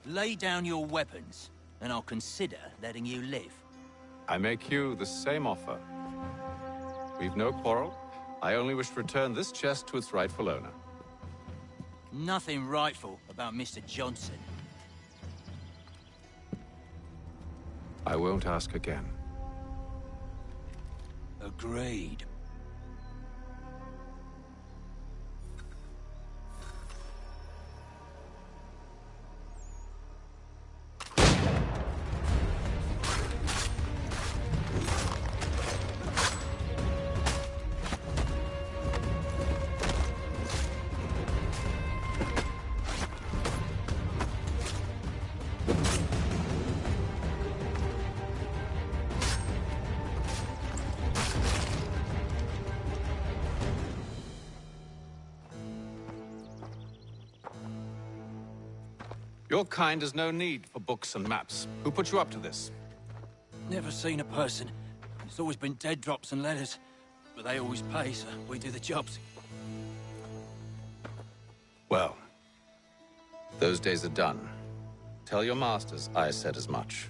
Lay down your weapons, and I'll consider letting you live. I make you the same offer. We've no quarrel. I only wish to return this chest to its rightful owner. Nothing rightful about Mr. Johnson. I won't ask again. Agreed. Your kind has no need for books and maps. Who put you up to this? Never seen a person. It's always been dead drops and letters. But they always pay, so we do the jobs. Well, those days are done. Tell your masters I said as much.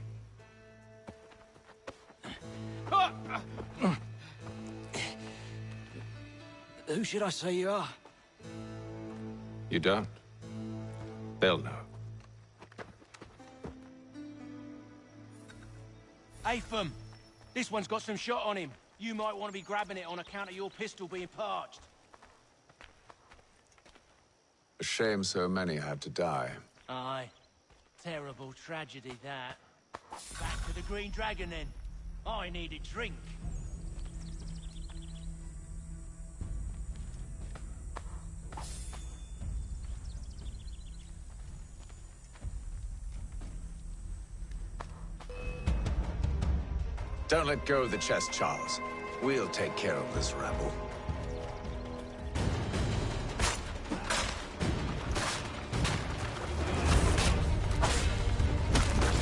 Who should I say you are? You don't? They'll know. Atham, this one's got some shot on him. You might want to be grabbing it on account of your pistol being parched. A shame so many had to die. Aye. Terrible tragedy, that. Back to the Green Dragon, then. I need a drink. Don't let go of the chest, Charles. We'll take care of this rebel.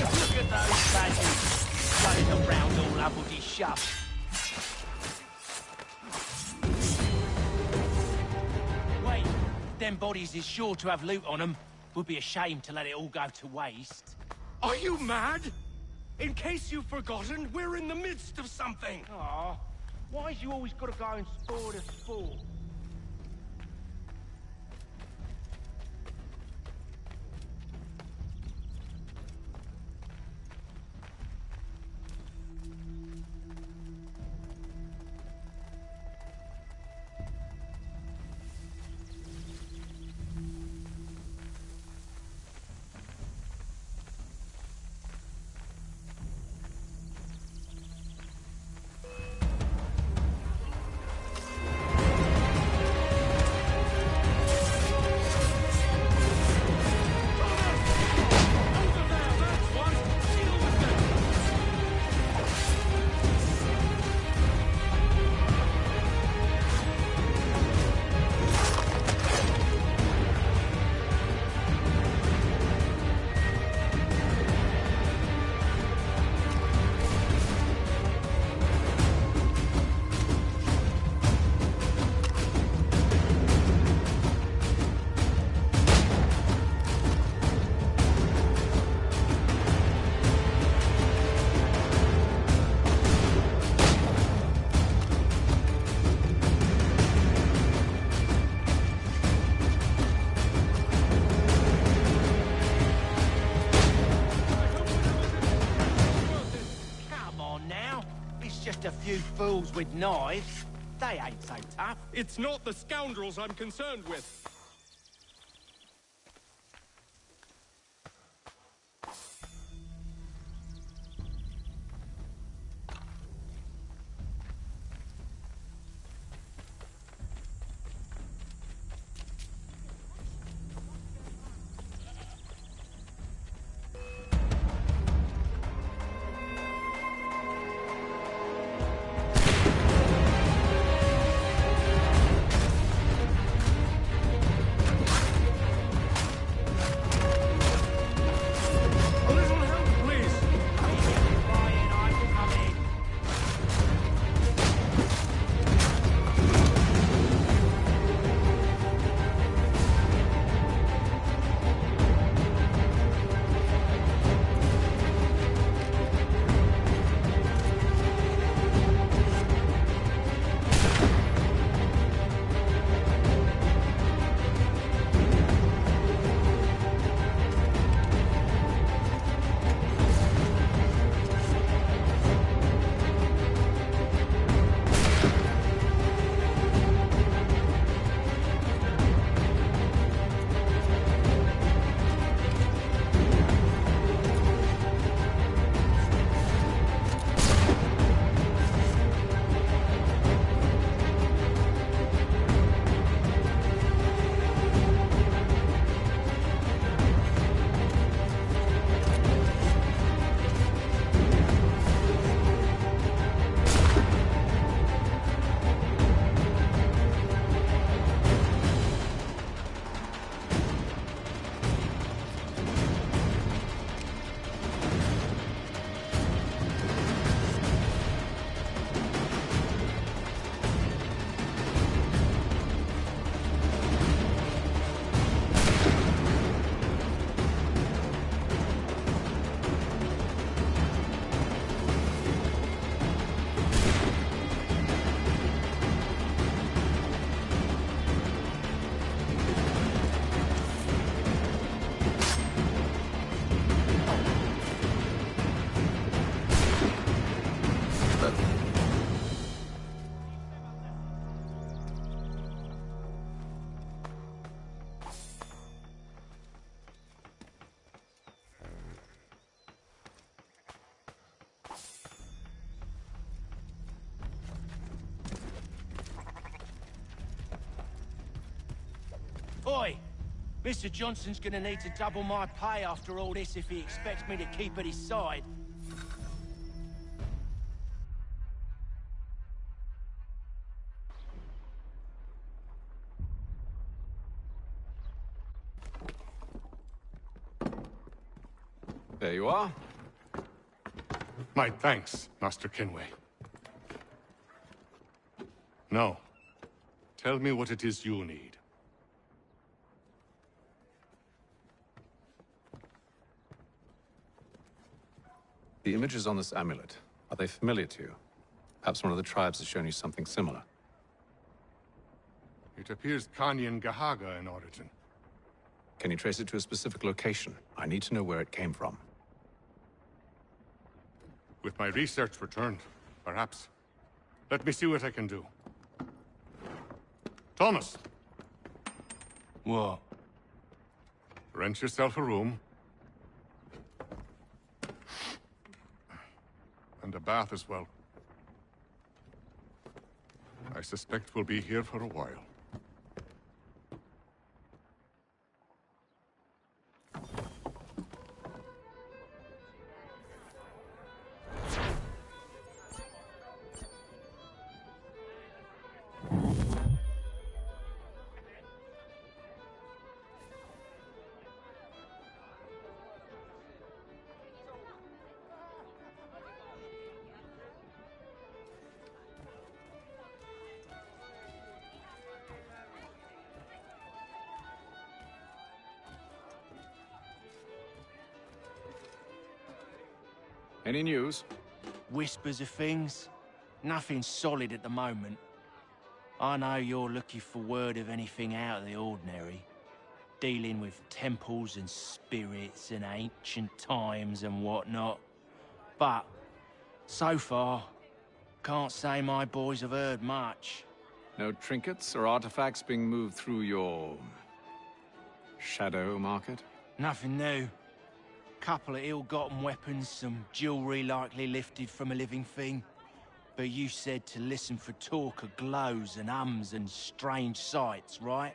Look at those badges. Running around all uppity shut. Wait, them bodies is sure to have loot on them. Would be a shame to let it all go to waste. Are you mad? In case you've forgotten, we're in the midst of something. Aw, why's you always gotta go and spoil the sport? fools with knives. They ain't so tough. It's not the scoundrels I'm concerned with. Oi! Mr. Johnson's gonna need to double my pay after all this if he expects me to keep at his side. There you are. My thanks, Master Kenway. Now, tell me what it is you need. The images on this amulet, are they familiar to you? Perhaps one of the tribes has shown you something similar. It appears Kanyan Gahaga in origin. Can you trace it to a specific location? I need to know where it came from. With my research returned, perhaps. Let me see what I can do. Thomas! What? Rent yourself a room. And a bath as well. I suspect we'll be here for a while. Any news? Whispers of things. Nothing solid at the moment. I know you're looking for word of anything out of the ordinary. Dealing with temples and spirits and ancient times and whatnot. But, so far, Can't say my boys have heard much. No trinkets or artifacts being moved through your... shadow market? Nothing new. Couple of ill-gotten weapons, some jewelry likely lifted from a living thing. But you said to listen for talk of glows and ums and strange sights, right?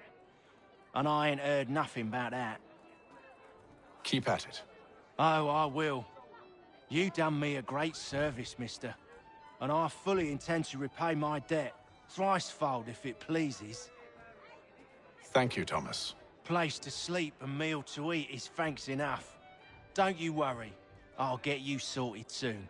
And I ain't heard nothing about that. Keep at it. Oh, I will. You done me a great service, mister. And I fully intend to repay my debt. Thricefold, if it pleases. Thank you, Thomas. Place to sleep and meal to eat is thanks enough. Don't you worry. I'll get you sorted soon.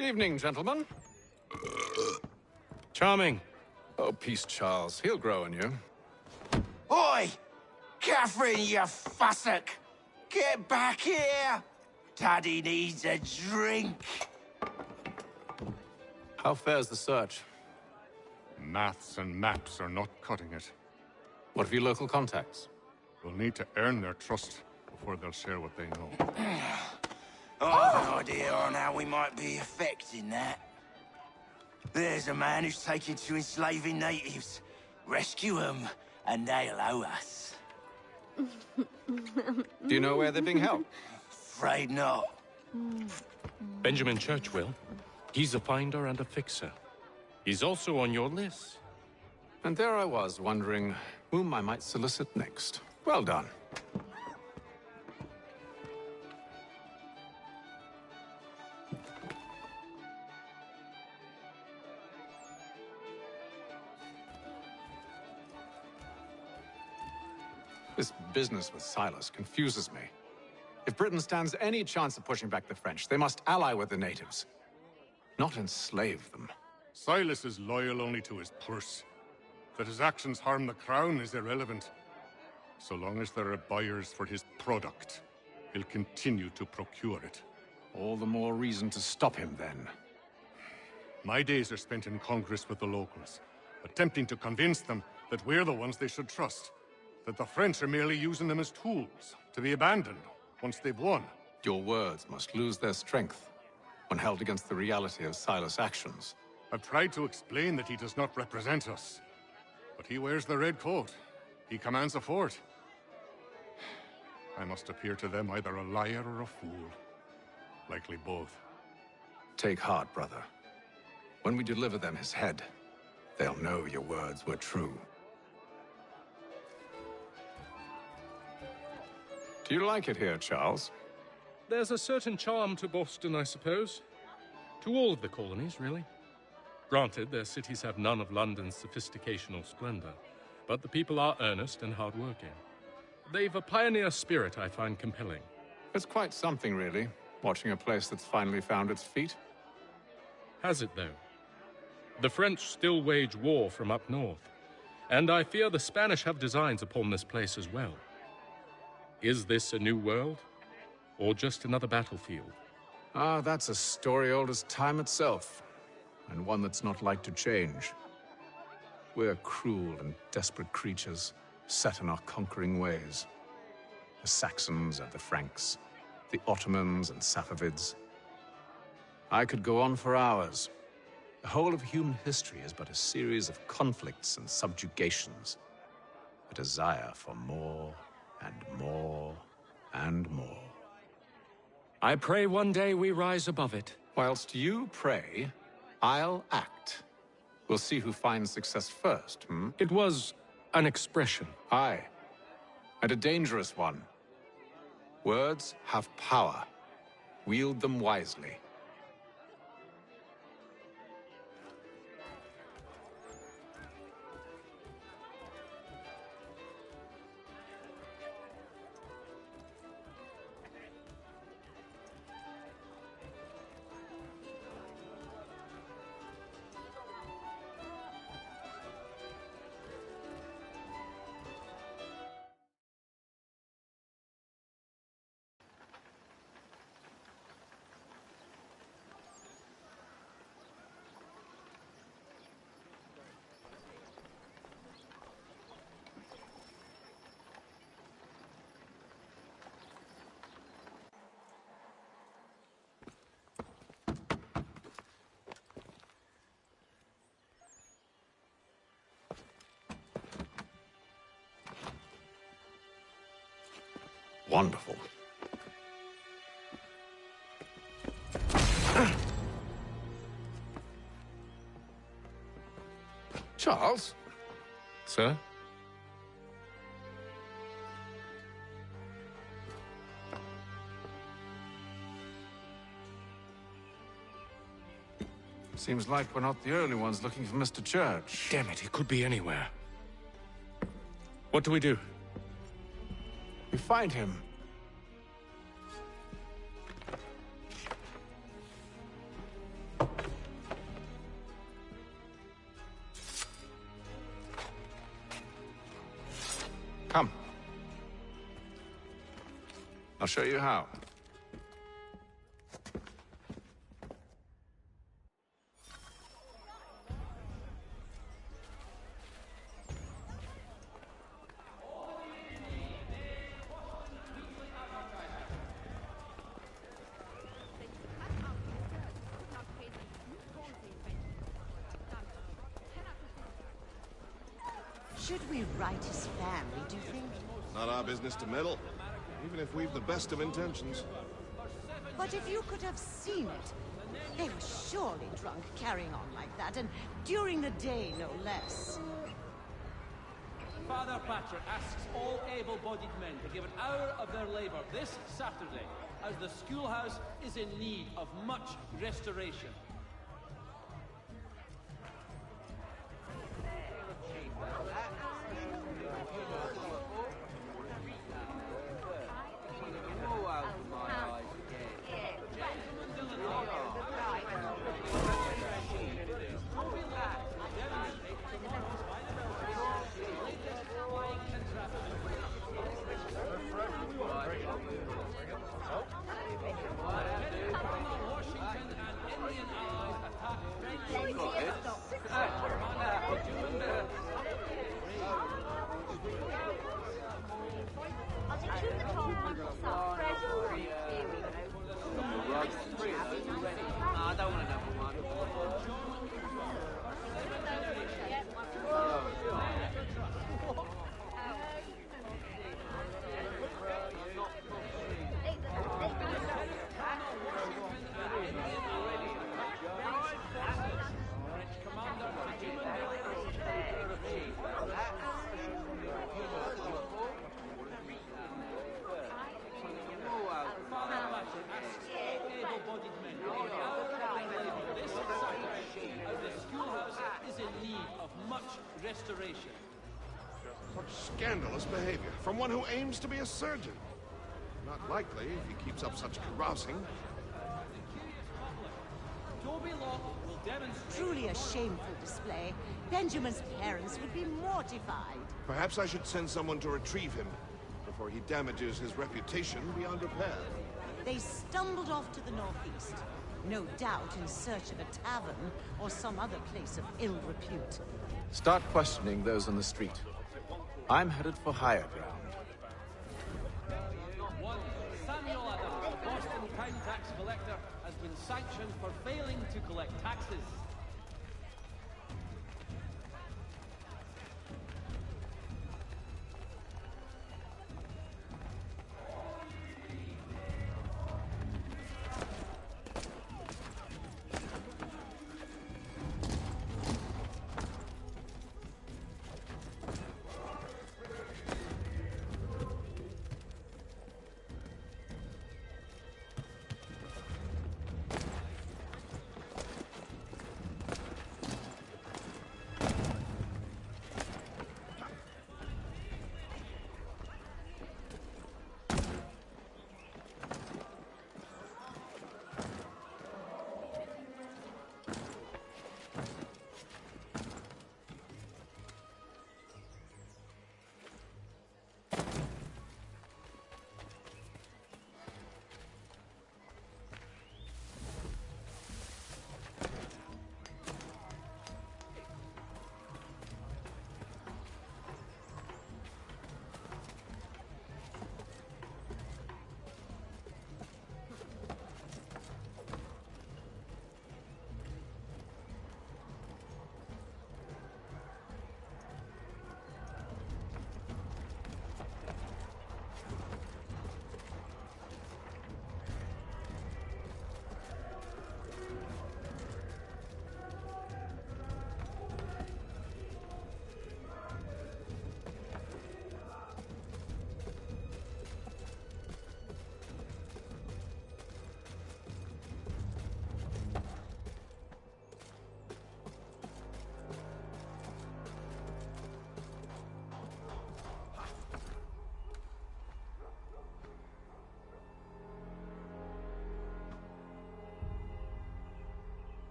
Evening, gentlemen. Charming. Oh, peace, Charles. He'll grow on you. Oi! Catherine, you fussock! Get back here! Daddy needs a drink. How fares the search? Maths and maps are not cutting it. What of your local contacts? We'll need to earn their trust before they'll share what they know. I have an idea on how we might be affecting that. There's a man who's taken to enslaving natives. Rescue them, and they'll owe us. Do you know where they're being held? Afraid not. Benjamin Churchwill. He's a finder and a fixer. He's also on your list. And there I was, wondering whom I might solicit next. Well done. This business with Silas confuses me. If Britain stands any chance of pushing back the French, they must ally with the natives, not enslave them. Silas is loyal only to his purse. That his actions harm the crown is irrelevant. So long as there are buyers for his product, he'll continue to procure it. All the more reason to stop him, then. My days are spent in Congress with the locals, attempting to convince them that we're the ones they should trust. That the French are merely using them as tools, to be abandoned once they've won. Your words must lose their strength when held against the reality of Silas' actions. I've tried to explain that he does not represent us. But he wears the red coat. He commands a fort. I must appear to them either a liar or a fool. Likely both. Take heart, brother. When we deliver them his head, they'll know your words were true. Do you like it here, Charles? There's a certain charm to Boston, I suppose. To all of the colonies, really. Granted, their cities have none of London's sophistication or splendor, but the people are earnest and hardworking. They've a pioneer spirit I find compelling. It's quite something, really, watching a place that's finally found its feet. Has it, though? The French still wage war from up north, and I fear the Spanish have designs upon this place as well. Is this a new world, or just another battlefield? Ah, that's a story old as time itself, and one that's not like to change. We're cruel and desperate creatures, set in our conquering ways. The Saxons and the Franks, the Ottomans and Safavids. I could go on for hours. The whole of human history is but a series of conflicts and subjugations. A desire for more and more and more. I pray one day we rise above it. Whilst you pray, I'll act. We'll see who finds success first, It was an expression. Aye, and a dangerous one. Words have power. Wield them wisely. Wonderful. Charles? Sir? Seems like we're not the only ones looking for Mr. Church. Damn it, he could be anywhere. What do we do? We find him. I'll show you how. Should we write his family, do you think? Not our business to meddle, even if we've the best of intentions. But if you could have seen it, they were surely drunk carrying on like that, and during the day, no less. Father Patrick asks all able-bodied men to give an hour of their labor this Saturday, as the schoolhouse is in need of much restoration. I don't want another one. Restoration. Such scandalous behavior from one who aims to be a surgeon. Not likely if he keeps up such carousing. Toby Locke will demonstrate... Truly a shameful display. Benjamin's parents would be mortified. Perhaps I should send someone to retrieve him before he damages his reputation beyond repair. They stumbled off to the northeast. No doubt in search of a tavern or some other place of ill repute. Start questioning those on the street. I'm headed for higher ground. One, Samuel Adams, the Boston Town Tax Collector, has been sanctioned for failing to collect taxes.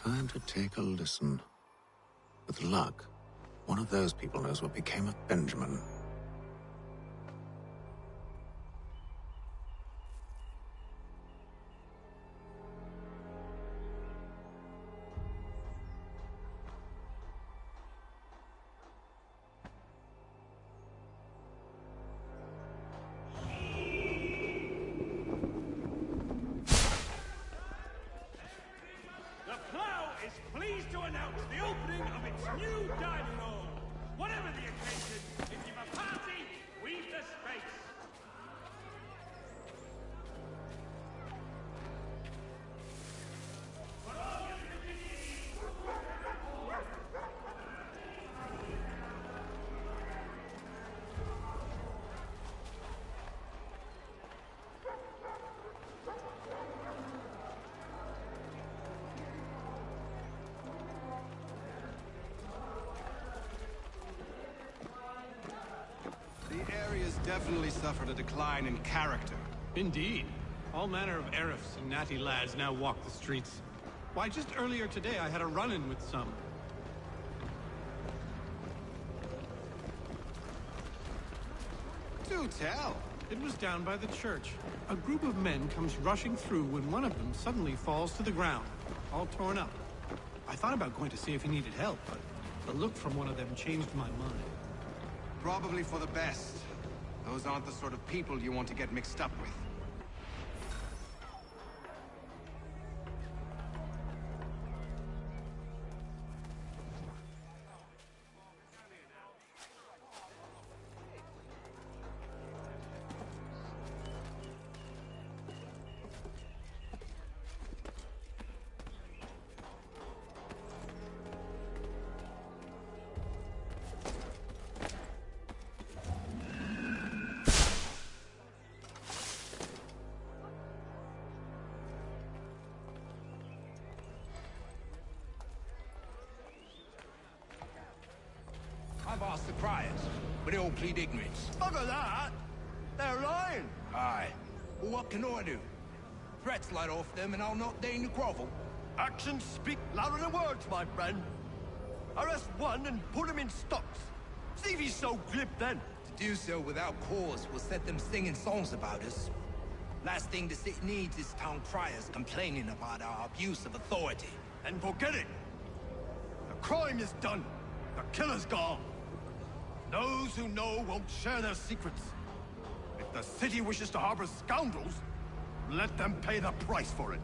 Time to take a listen. With luck, one of those people knows what became of Benjamin. The Plough is pleased to announce the opening of its new dining hall. Whatever the occasion, if you've a party, we've the space. The area's definitely suffered a decline in character. Indeed. All manner of Arifs and natty lads now walk the streets. Why, just earlier today I had a run-in with some. Do tell. It was down by the church. A group of men comes rushing through when one of them suddenly falls to the ground, all torn up. I thought about going to see if he needed help, but the look from one of them changed my mind. Probably for the best. Those aren't the sort of people you want to get mixed up with. I've asked the criers, but they all plead ignorance. Bugger that! They're lying! Aye. Well, what can I do? Threats light off them and I'll not deign to grovel. Actions speak louder than words, my friend. Arrest one and put him in stocks. See if he's so glib then. To do so without cause will set them singing songs about us. Last thing the city needs is town criers complaining about our abuse of authority. And forget it. The crime is done. The killer's gone. Those who know won't share their secrets. If the city wishes to harbor scoundrels, let them pay the price for it.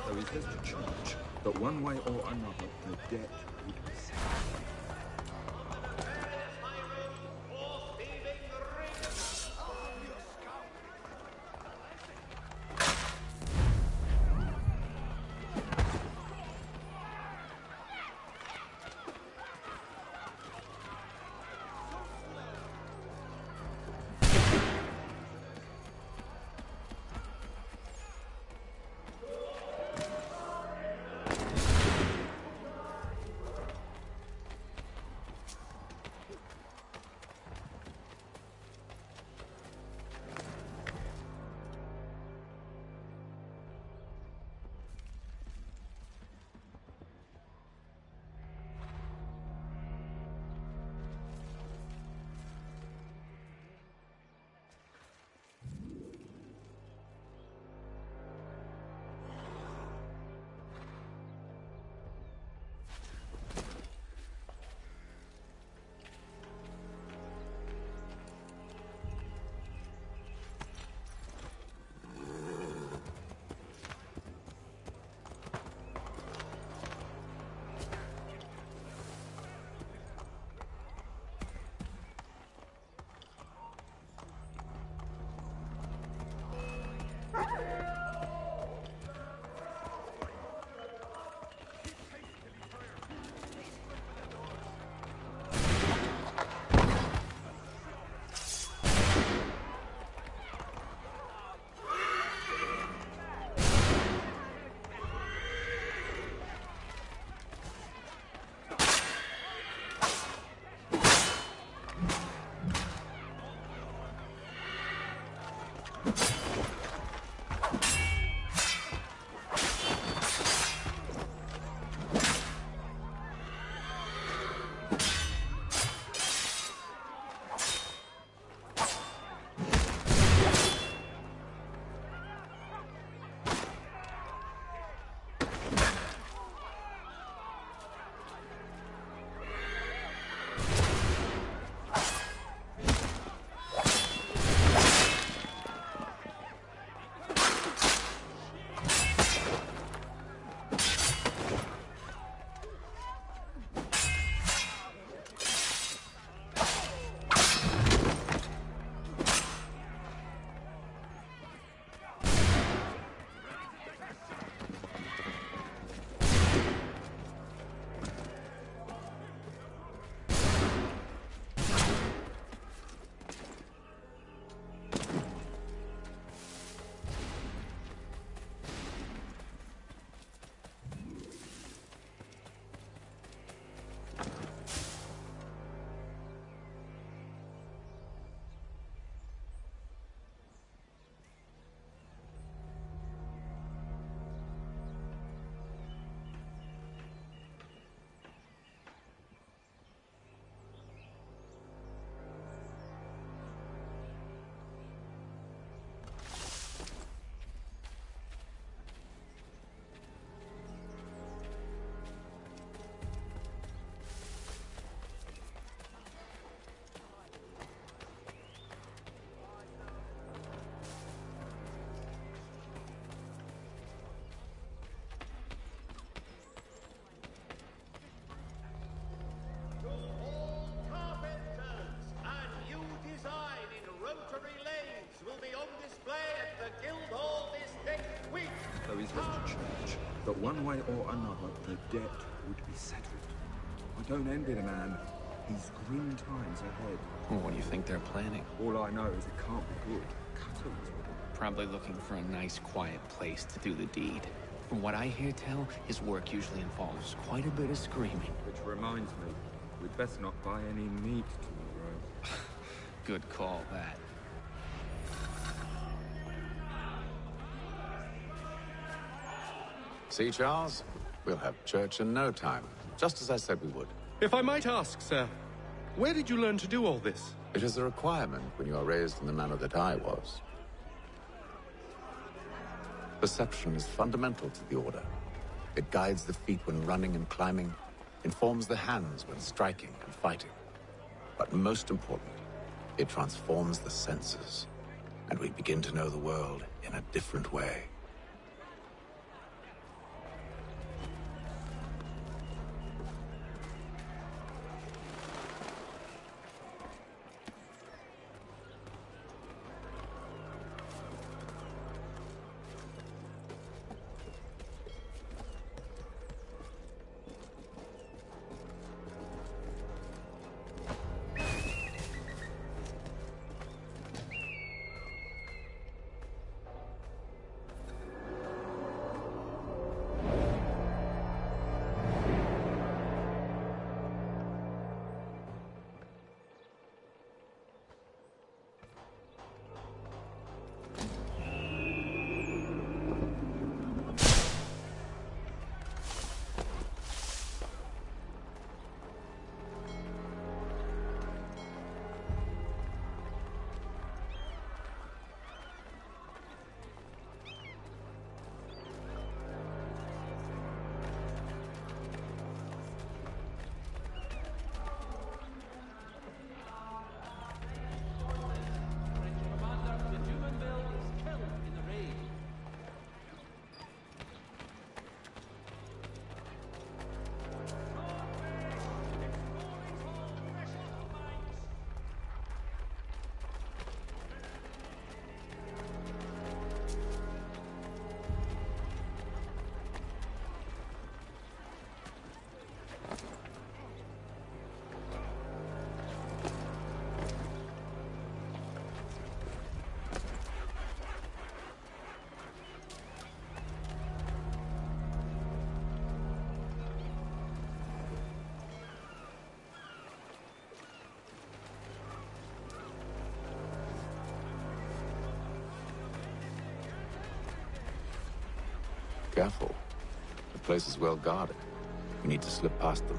There is less to charge, but one way or another, the debt would be settled. One way or another, the debt would be settled. I don't envy the man. He's grim times ahead. Well, what do you think they're planning? All I know is it can't be good. Cutter was with him. Probably looking for a nice, quiet place to do the deed. From what I hear tell, his work usually involves quite a bit of screaming. Which reminds me, we'd best not buy any meat tomorrow. Good call, that. See, Charles? We'll have church in no time, just as I said we would. If I might ask, sir, where did you learn to do all this? It is a requirement when you are raised in the manner that I was. Perception is fundamental to the Order. It guides the feet when running and climbing, informs the hands when striking and fighting. But most important, it transforms the senses, and we begin to know the world in a different way. Careful. The place is well guarded. We need to slip past them.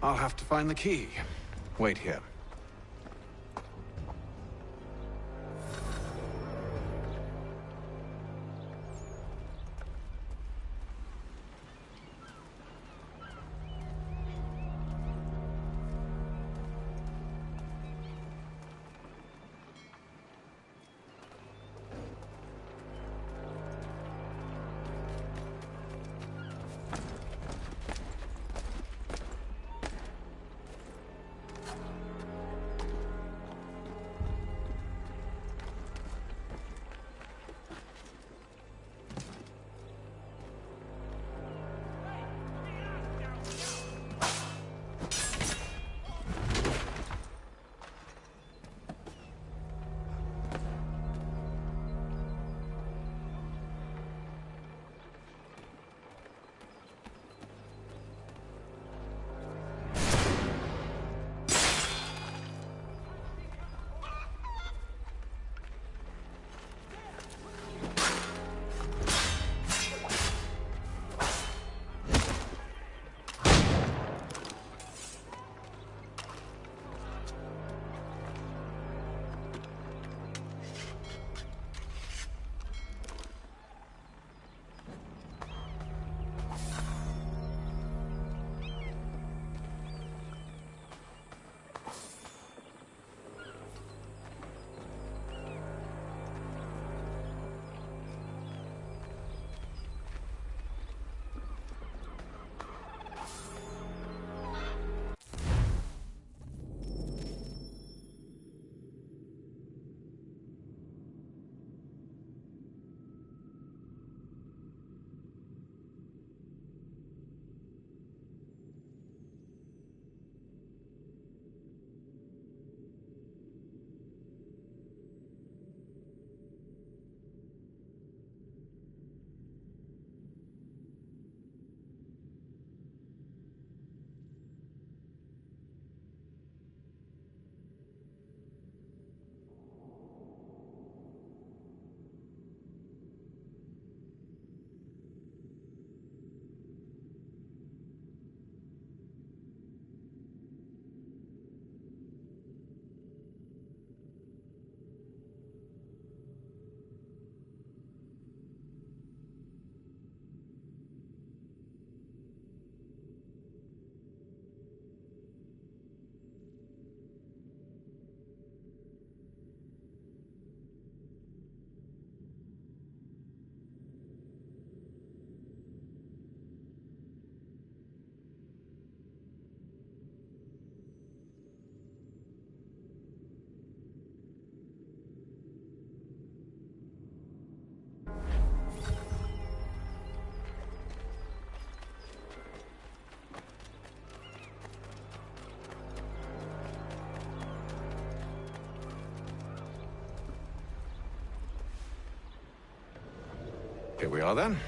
I'll have to find the key. Wait here. Here we are, then.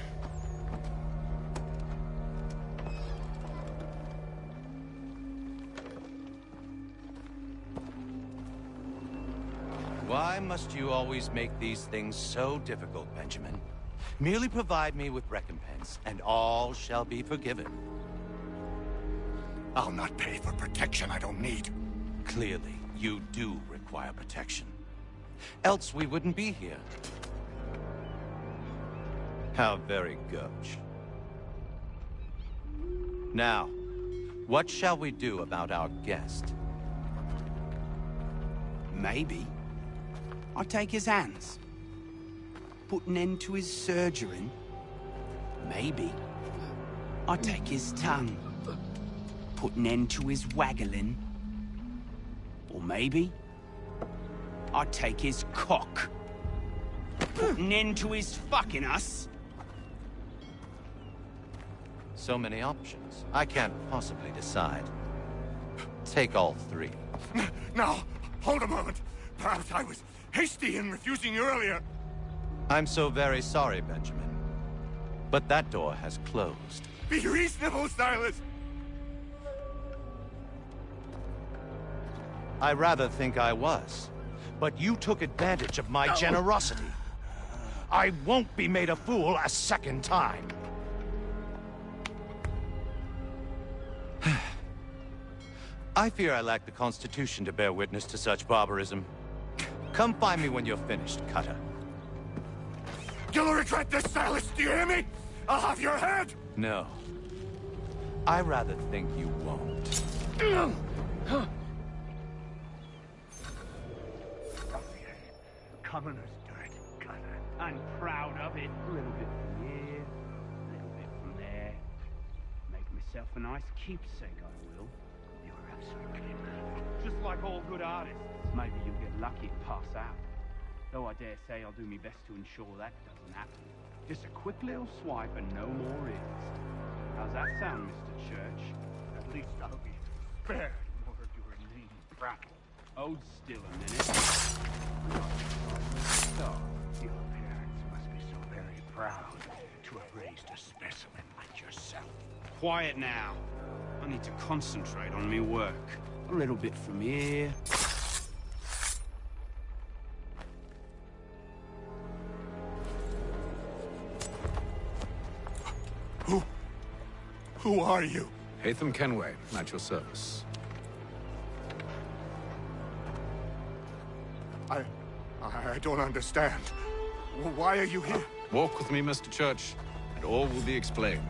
Why must you always make these things so difficult, Benjamin? Merely provide me with recompense, and all shall be forgiven. I'll not pay for protection I don't need. Clearly, you do require protection. Else we wouldn't be here. How very gauche. Now, what shall we do about our guest? Maybe I'll take his hands. Put an end to his surgering. Maybe I'll take his tongue. Put an end to his waggling. Or maybe I'll take his cock. Put an end to his fucking us. So many options. I can't possibly decide. Take all three. Now, hold a moment. Perhaps I was hasty in refusing you earlier. I'm so very sorry, Benjamin. But that door has closed. Be reasonable, Silas! I rather think I was. But you took advantage of my generosity. I won't be made a fool a second time. I fear I lack the constitution to bear witness to such barbarism. Come find me when you're finished, Cutter. You'll regret this, Silas, do you hear me? I'll have your head! No. I rather think you won't. Commoner's dirt, Cutter. I'm proud of it. A little bit from here, a little bit from there. Make myself a nice keepsake, I will. You're absolutely mad. Just like all good artists. Maybe you'll get lucky and pass out. Though I dare say I'll do my best to ensure that doesn't happen. Just a quick little swipe and no more is. How's that sound, Mr. Church? At least I'll be spared more of your inane prattle. Hold still a minute. Your parents must be so very proud to have raised a specimen like yourself. Quiet now. I need to concentrate on me work. A little bit from here. Who are you? Haytham Kenway, at your service. I don't understand. Why are you here? Walk with me, Mr. Church, and all will be explained.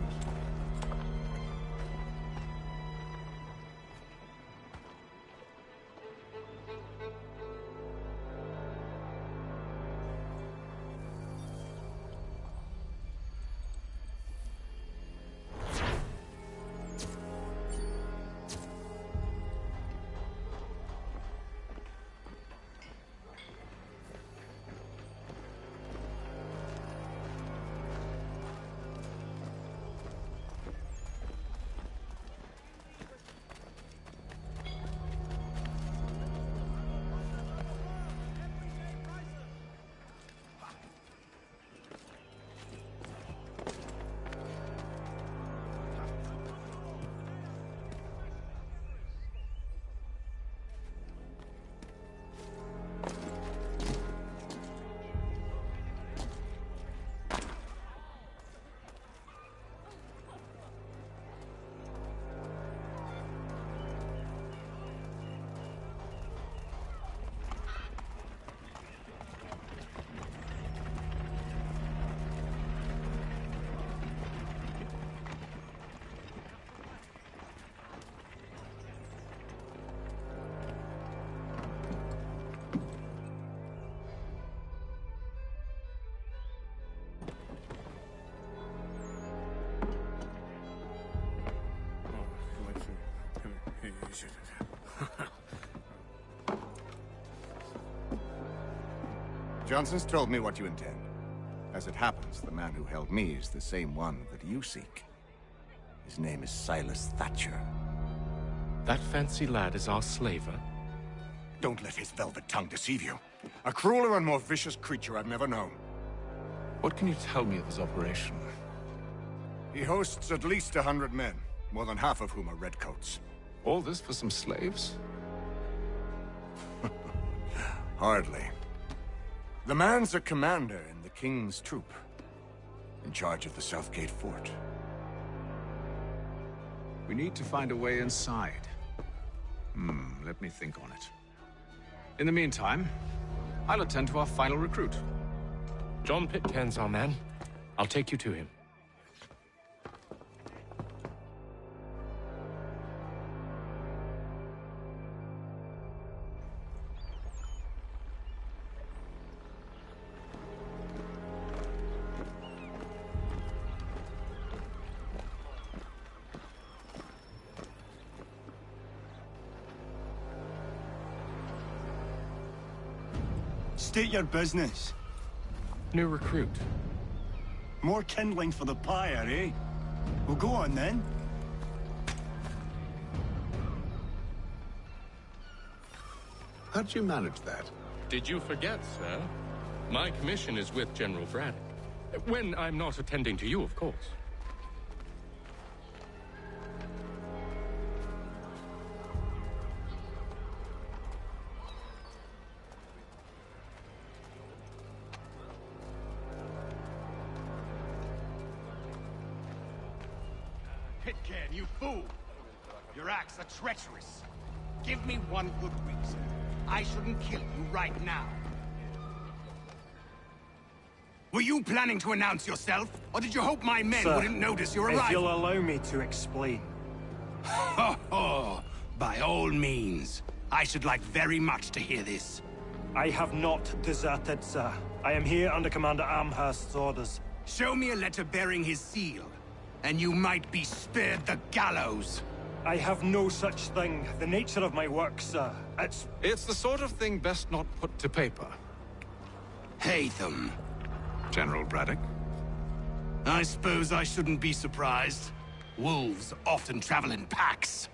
Johnson's told me what you intend. As it happens, the man who held me is the same one that you seek. His name is Silas Thatcher. That fancy lad is our slaver? Don't let his velvet tongue deceive you. A crueler and more vicious creature I've never known. What can you tell me of his operation? He hosts at least 100 men, more than half of whom are redcoats. All this for some slaves? Hardly. The man's a commander in the King's troop, in charge of the Southgate Fort. We need to find a way inside. Let me think on it. In the meantime, I'll attend to our final recruit. John Pitcairn's our man. I'll take you to him. State your business. New recruit. More kindling for the pyre, eh? Well, go on then. How'd you manage that? Did you forget, sir? My commission is with General Braddock. When I'm not attending to you, of course. Pitcairn, you fool! Your acts are treacherous. Give me one good reason. I shouldn't kill you right now. Were you planning to announce yourself? Or did you hope my men Sir, wouldn't notice your arrival? if you'll allow me to explain. Ho ho! By all means. I should like very much to hear this. I have not deserted, sir. I am here under Commander Amherst's orders. Show me a letter bearing his seal, and you might be spared the gallows. I have no such thing. The nature of my work, sir, It's the sort of thing best not put to paper. Haytham. General Braddock? I suppose I shouldn't be surprised. Wolves often travel in packs.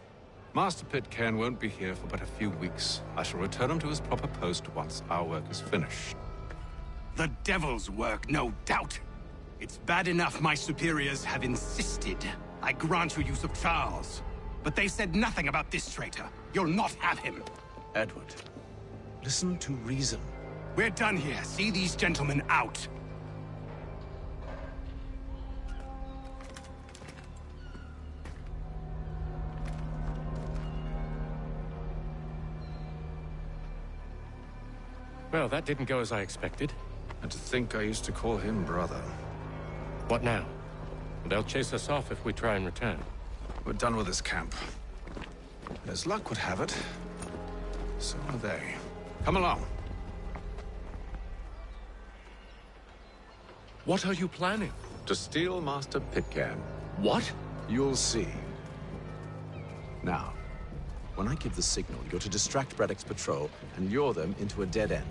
Master Pitcairn won't be here for but a few weeks. I shall return him to his proper post once our work is finished. The devil's work, no doubt. It's bad enough my superiors have insisted I grant you use of Charles. But they said nothing about this traitor. You'll not have him. Edward, listen to reason. We're done here. See these gentlemen out. Well, that didn't go as I expected. And to think I used to call him brother. What now? They'll chase us off if we try and return. We're done with this camp. And as luck would have it, so are they. Come along. What are you planning? To steal Master Pitcairn. What? You'll see. Now, when I give the signal, you're to distract Braddock's patrol and lure them into a dead end.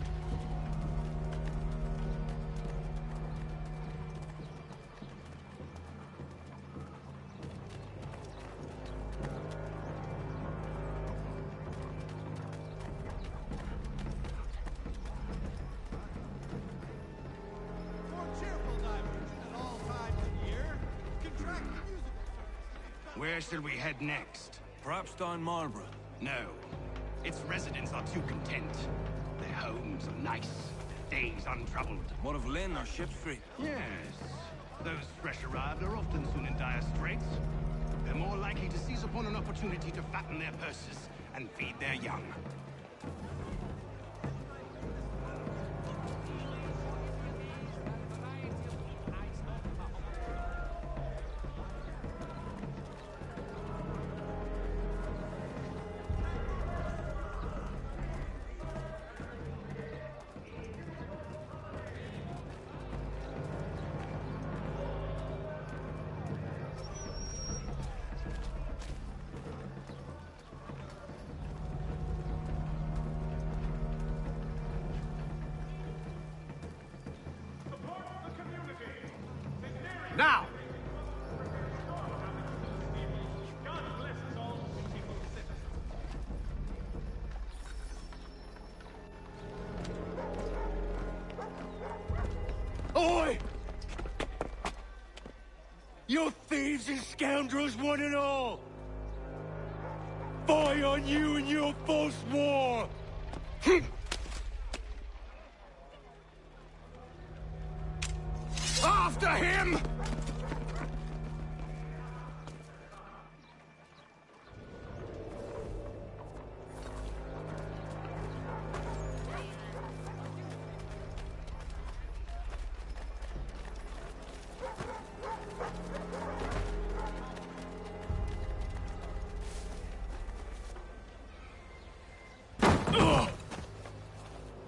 Where shall we head next? Perhaps down Marlborough. No. Its residents are too content. Their homes are nice, days untroubled. What of Lynn or Ship Street? Yes. Those fresh arrived are often soon in dire straits. They're more likely to seize upon an opportunity to fatten their purses and feed their young. Now! Oi! You thieves and scoundrels, one and all! Fie on you and your false war! After him!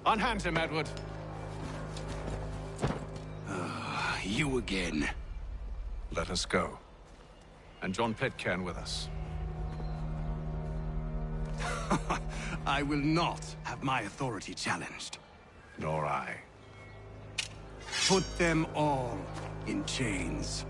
Unhand him, Edward. You again. Let us go. And John Pitcairn with us. I will not have my authority challenged. Nor I. Put them all in chains.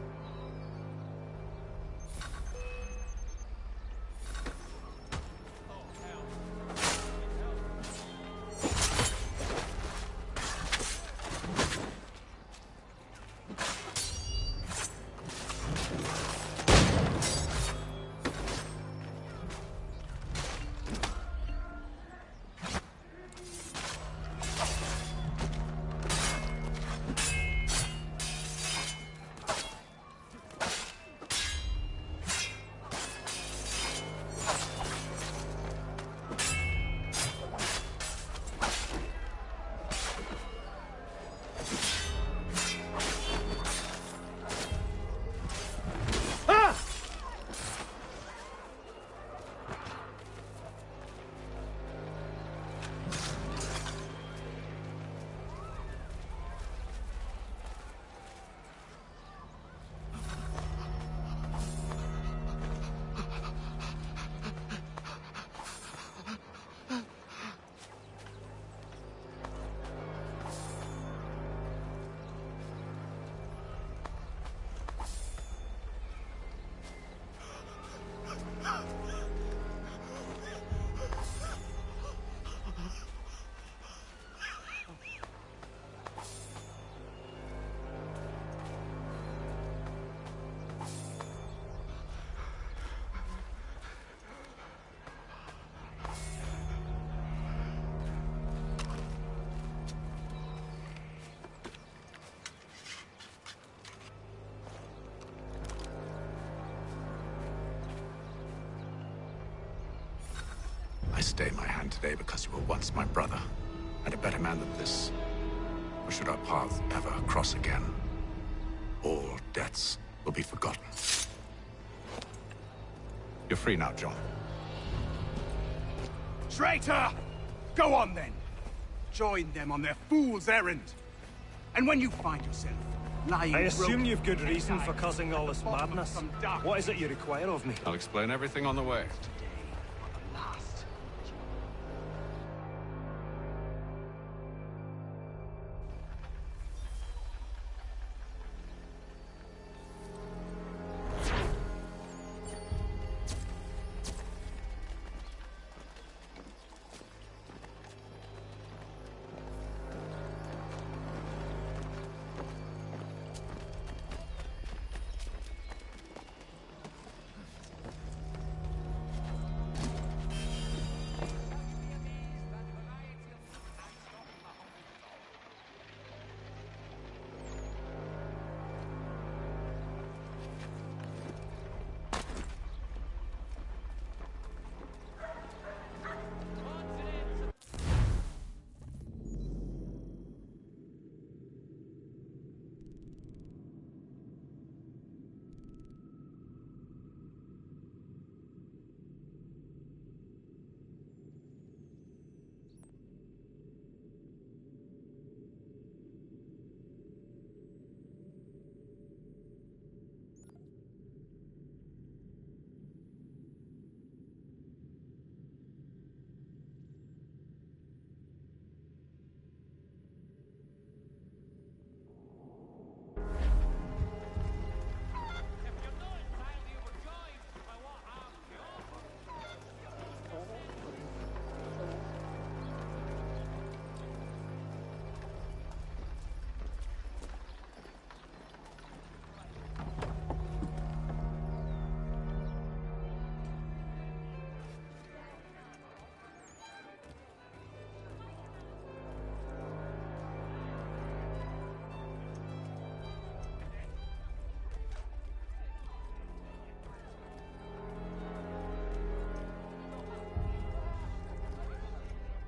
stay my hand today because you were once my brother, and a better man than this. Or should our paths ever cross again, all debts will be forgotten. You're free now, John. Traitor! Go on then! Join them on their fool's errand. And when you find yourself lying I assume broken you've good and reason dying for causing all this madness. What is it you require of me? I'll explain everything on the way.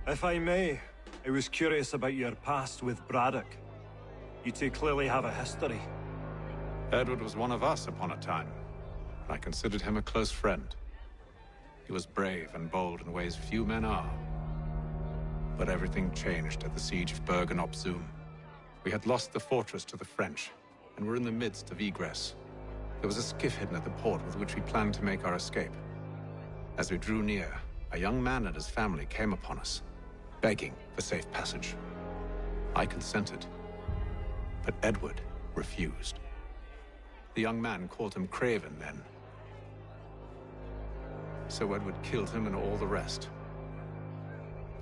If I may, I was curious about your past with Braddock. You two clearly have a history. Edward was one of us upon a time. I considered him a close friend. He was brave and bold in ways few men are. But everything changed at the siege of Bergen op Zoom. We had lost the fortress to the French, and were in the midst of egress. There was a skiff hidden at the port with which we planned to make our escape. As we drew near, a young man and his family came upon us, begging for safe passage. I consented, but Edward refused. The young man called him Craven then. So Edward killed him and all the rest.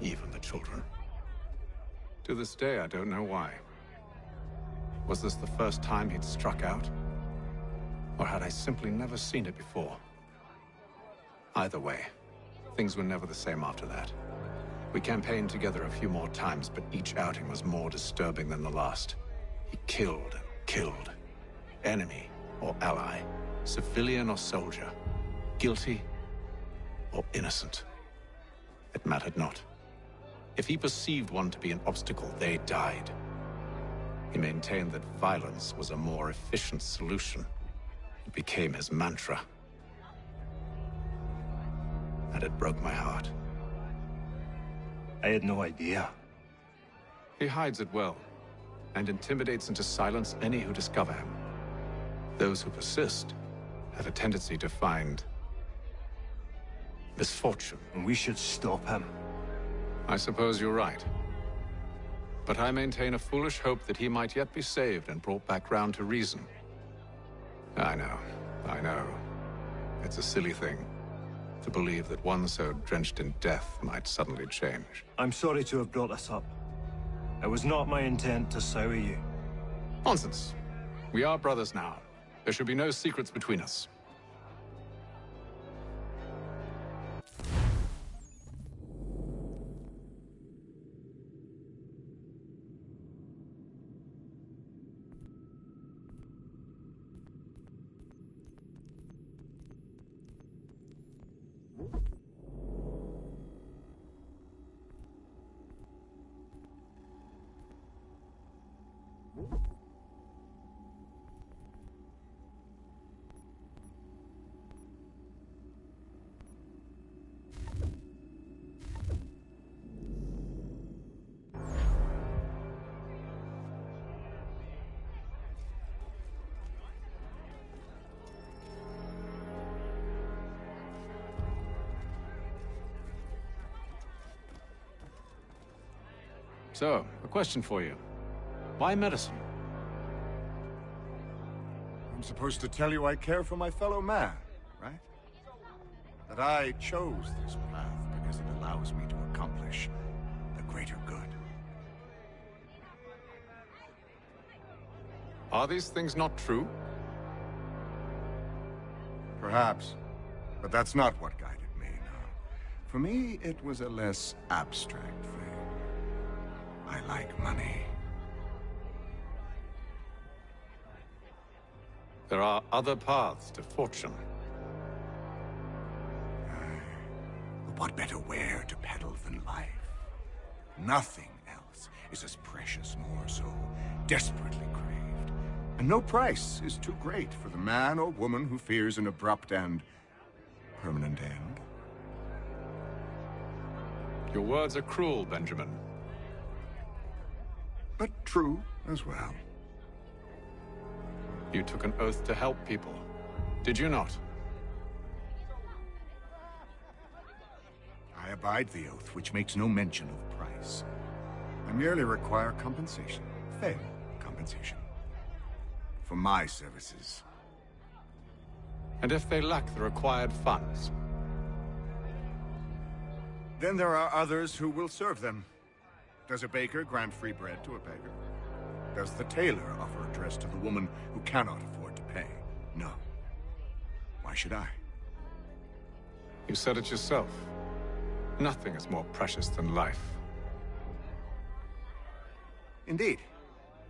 Even the children. To this day, I don't know why. Was this the first time he'd struck out? Or had I simply never seen it before? Either way, things were never the same after that. We campaigned together a few more times, but each outing was more disturbing than the last. He killed and killed. Enemy or ally, civilian or soldier, guilty or innocent. It mattered not. If he perceived one to be an obstacle, they died. He maintained that violence was a more efficient solution. It became his mantra. And it broke my heart. I had no idea. He hides it well, and intimidates into silence any who discover him. Those who persist have a tendency to find misfortune. And we should stop him. I suppose you're right. But I maintain a foolish hope that he might yet be saved and brought back round to reason. I know. It's a silly thing to believe that one so drenched in death might suddenly change. I'm sorry to have brought this up. It was not my intent to sour you. Nonsense. We are brothers now. There should be no secrets between us. So, a question for you. Why medicine? I'm supposed to tell you I care for my fellow man, right? That I chose this path because it allows me to accomplish the greater good. Are these things not true? Perhaps. But that's not what guided me, no. For me, it was a less abstract thing. I like money. There are other paths to fortune. But what better ware to peddle than life? Nothing else is as precious, nor so desperately craved. And no price is too great for the man or woman who fears an abrupt and permanent end. Your words are cruel, Benjamin. But true as well. You took an oath to help people, did you not? I abide the oath, which makes no mention of price. I merely require compensation, fair compensation, for my services. And if they lack the required funds? Then there are others who will serve them. Does a baker grant free bread to a beggar? Does the tailor offer a dress to the woman who cannot afford to pay? No. Why should I? You said it yourself. Nothing is more precious than life. Indeed.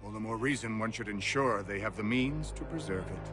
All the more reason one should ensure they have the means to preserve it.